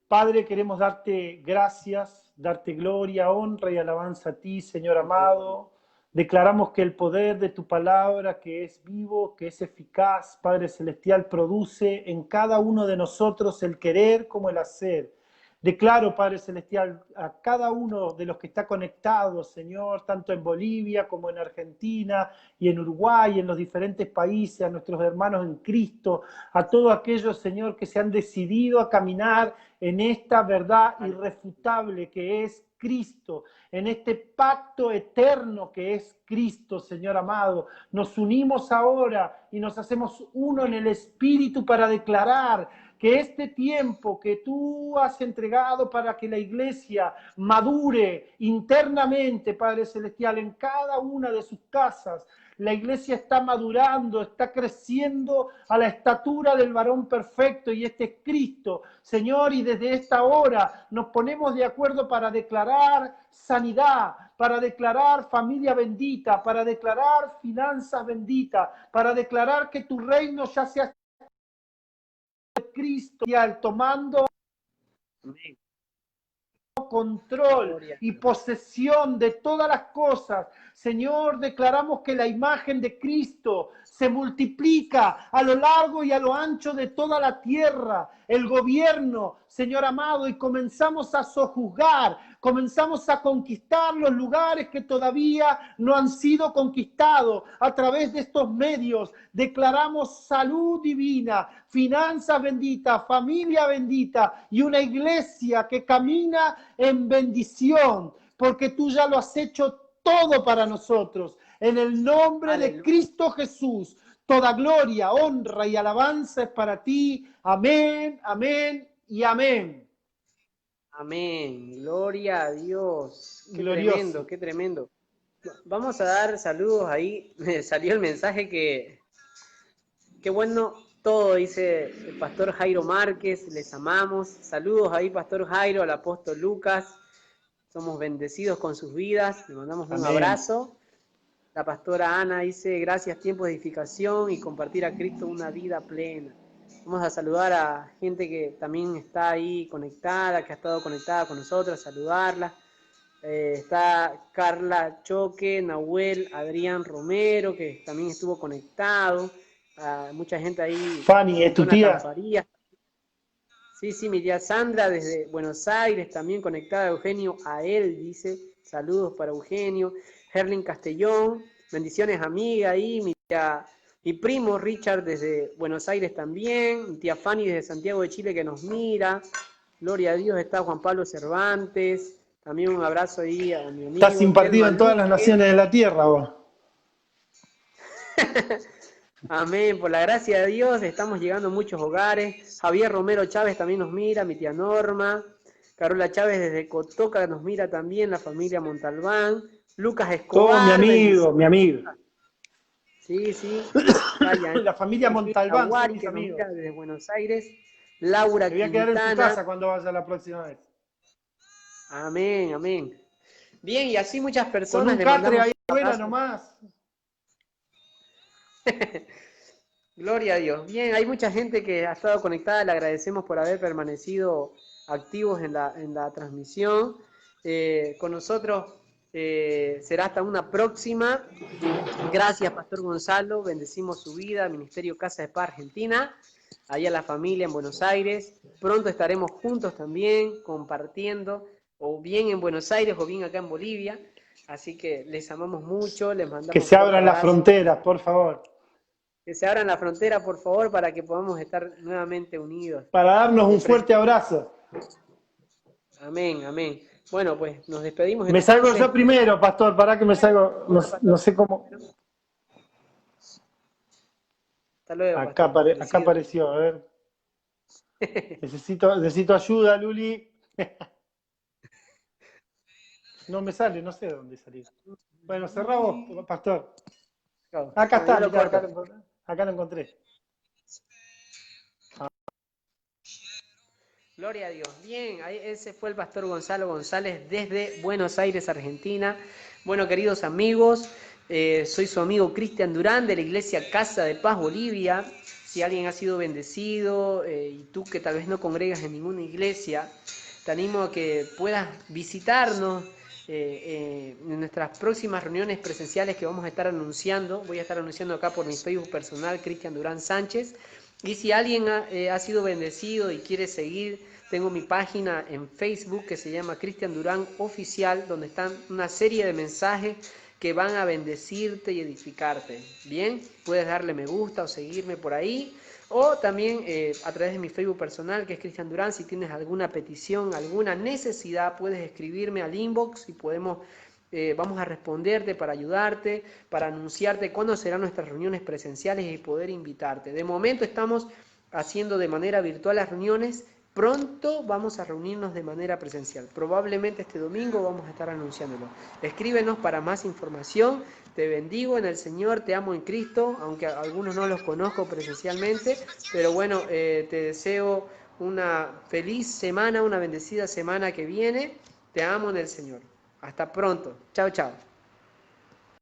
Padre, queremos darte gracias, darte gloria, honra y alabanza a ti, Señor amado. Declaramos que el poder de tu palabra, que es vivo, que es eficaz, Padre Celestial, produce en cada uno de nosotros el querer como el hacer. Declaro, Padre Celestial, a cada uno de los que está conectado, Señor, tanto en Bolivia como en Argentina y en Uruguay, en los diferentes países, a nuestros hermanos en Cristo, a todos aquellos, Señor, que se han decidido a caminar en esta verdad irrefutable que es Cristo, en este pacto eterno que es Cristo, Señor amado. Nos unimos ahora y nos hacemos uno en el Espíritu para declarar que este tiempo que tú has entregado para que la iglesia madure internamente, Padre Celestial, en cada una de sus casas, la iglesia está madurando, está creciendo a la estatura del varón perfecto, y este es Cristo, Señor, y desde esta hora nos ponemos de acuerdo para declarar sanidad, para declarar familia bendita, para declarar finanzas benditas, para declarar que tu reino ya sea Cristo, tomando Amén. control Gloria. y posesión de todas las cosas. Señor, declaramos que la imagen de Cristo se multiplica a lo largo y a lo ancho de toda la tierra, el gobierno, Señor amado, y comenzamos a sojuzgar, comenzamos a conquistar los lugares que todavía no han sido conquistados a través de estos medios. Declaramos salud divina, finanzas benditas, familia bendita y una iglesia que camina en bendición, porque tú ya lo has hecho todo para nosotros. En el nombre Aleluya. de Cristo Jesús, toda gloria, honra y alabanza es para ti. Amén, amén y amén. Amén. Gloria a Dios. Qué Glorioso. tremendo, qué tremendo. Vamos a dar saludos ahí. Me salió el mensaje que qué bueno todo, dice el pastor Jairo Márquez. Les amamos. Saludos ahí, pastor Jairo, al apóstol Lucas. Somos bendecidos con sus vidas. Le mandamos un abrazo. La pastora Ana dice, gracias, tiempo de edificación y compartir a Cristo una vida plena. Vamos a saludar a gente que también está ahí conectada, que ha estado conectada con nosotros, saludarla. Está Carla Choque, Nahuel, Adrián Romero, que también estuvo conectado. Mucha gente ahí. Fanny, ¿es tu tía? Farías. Sí, mi tía Sandra desde Buenos Aires, también conectada. Eugenio a él, dice, saludos para Eugenio. Herlin Castellón, bendiciones amiga ahí, mi primo Richard desde Buenos Aires también, mi tía Fanny desde Santiago de Chile que nos mira, gloria a Dios, está Juan Pablo Cervantes, también un abrazo ahí a mi amigo. Estás impartido en todas las naciones de la tierra, vos. Amén, por la gracia de Dios estamos llegando a muchos hogares. Javier Romero Chávez también nos mira, mi tía Norma, Carola Chávez desde Cotoca nos mira también, la familia Montalbán. Lucas Escobar. Oh, mi amigo. Sí. La familia Montalbán, son mis amigos. Desde Buenos Aires. Laura Quintana. Me voy a quedar en tu casa cuando vaya la próxima vez. Amén. Bien, y así muchas personas. Con un catre ahí afuera nomás. Gloria a Dios. Bien, hay mucha gente que ha estado conectada. Le agradecemos por haber permanecido activos en la transmisión. Con nosotros será hasta una próxima. Gracias, Pastor Gonzalo. Bendecimos su vida. Ministerio Casa de Paz Argentina. ahí a la familia en Buenos Aires. Pronto estaremos juntos también, compartiendo, o bien en Buenos Aires o bien acá en Bolivia. Así que les amamos mucho, les Que mandamos se fuerte abran las abrazo. fronteras, por favor. Que se abran la frontera, por favor, para que podamos estar nuevamente unidos. Para darnos un En fuerte abrazo. Amén, amén. Bueno, pues nos despedimos Me salgo entonces. yo primero, pastor, para que me salgo, no, no sé cómo. Hasta luego, Acá, pastor. acá Bendecido. apareció, a ver. Necesito ayuda, Luli. No me sale, no sé de dónde salir. Bueno, cerramos, pastor. Acá Bueno, yo está, lo mirá, corto. acá lo encontré. Gloria a Dios. Bien, ese fue el pastor Gonzalo González desde Buenos Aires, Argentina. Bueno, queridos amigos, soy su amigo Cristian Durán de la iglesia Casa de Paz Bolivia. Si alguien ha sido bendecido y tú que tal vez no congregas en ninguna iglesia, te animo a que puedas visitarnos en nuestras próximas reuniones presenciales que vamos a estar anunciando. Voy a estar anunciando acá por mi Facebook personal, Cristian Durán Sánchez. Y si alguien ha sido bendecido y quiere seguir, tengo mi página en Facebook que se llama Cristian Durán Oficial, donde están una serie de mensajes que van a bendecirte y edificarte. Bien, puedes darle me gusta o seguirme por ahí. O también a través de mi Facebook personal, que es Cristian Durán, si tienes alguna petición, alguna necesidad, puedes escribirme al inbox y vamos a responderte para ayudarte, para anunciarte cuándo serán nuestras reuniones presenciales y poder invitarte. De momento estamos haciendo de manera virtual las reuniones, pronto vamos a reunirnos de manera presencial. Probablemente este domingo vamos a estar anunciándolo. Escríbenos para más información. Te bendigo en el Señor, te amo en Cristo, aunque a algunos no los conozco presencialmente, pero bueno, te deseo una feliz semana, una bendecida semana que viene. Te amo en el Señor. Hasta pronto. Chao, chao.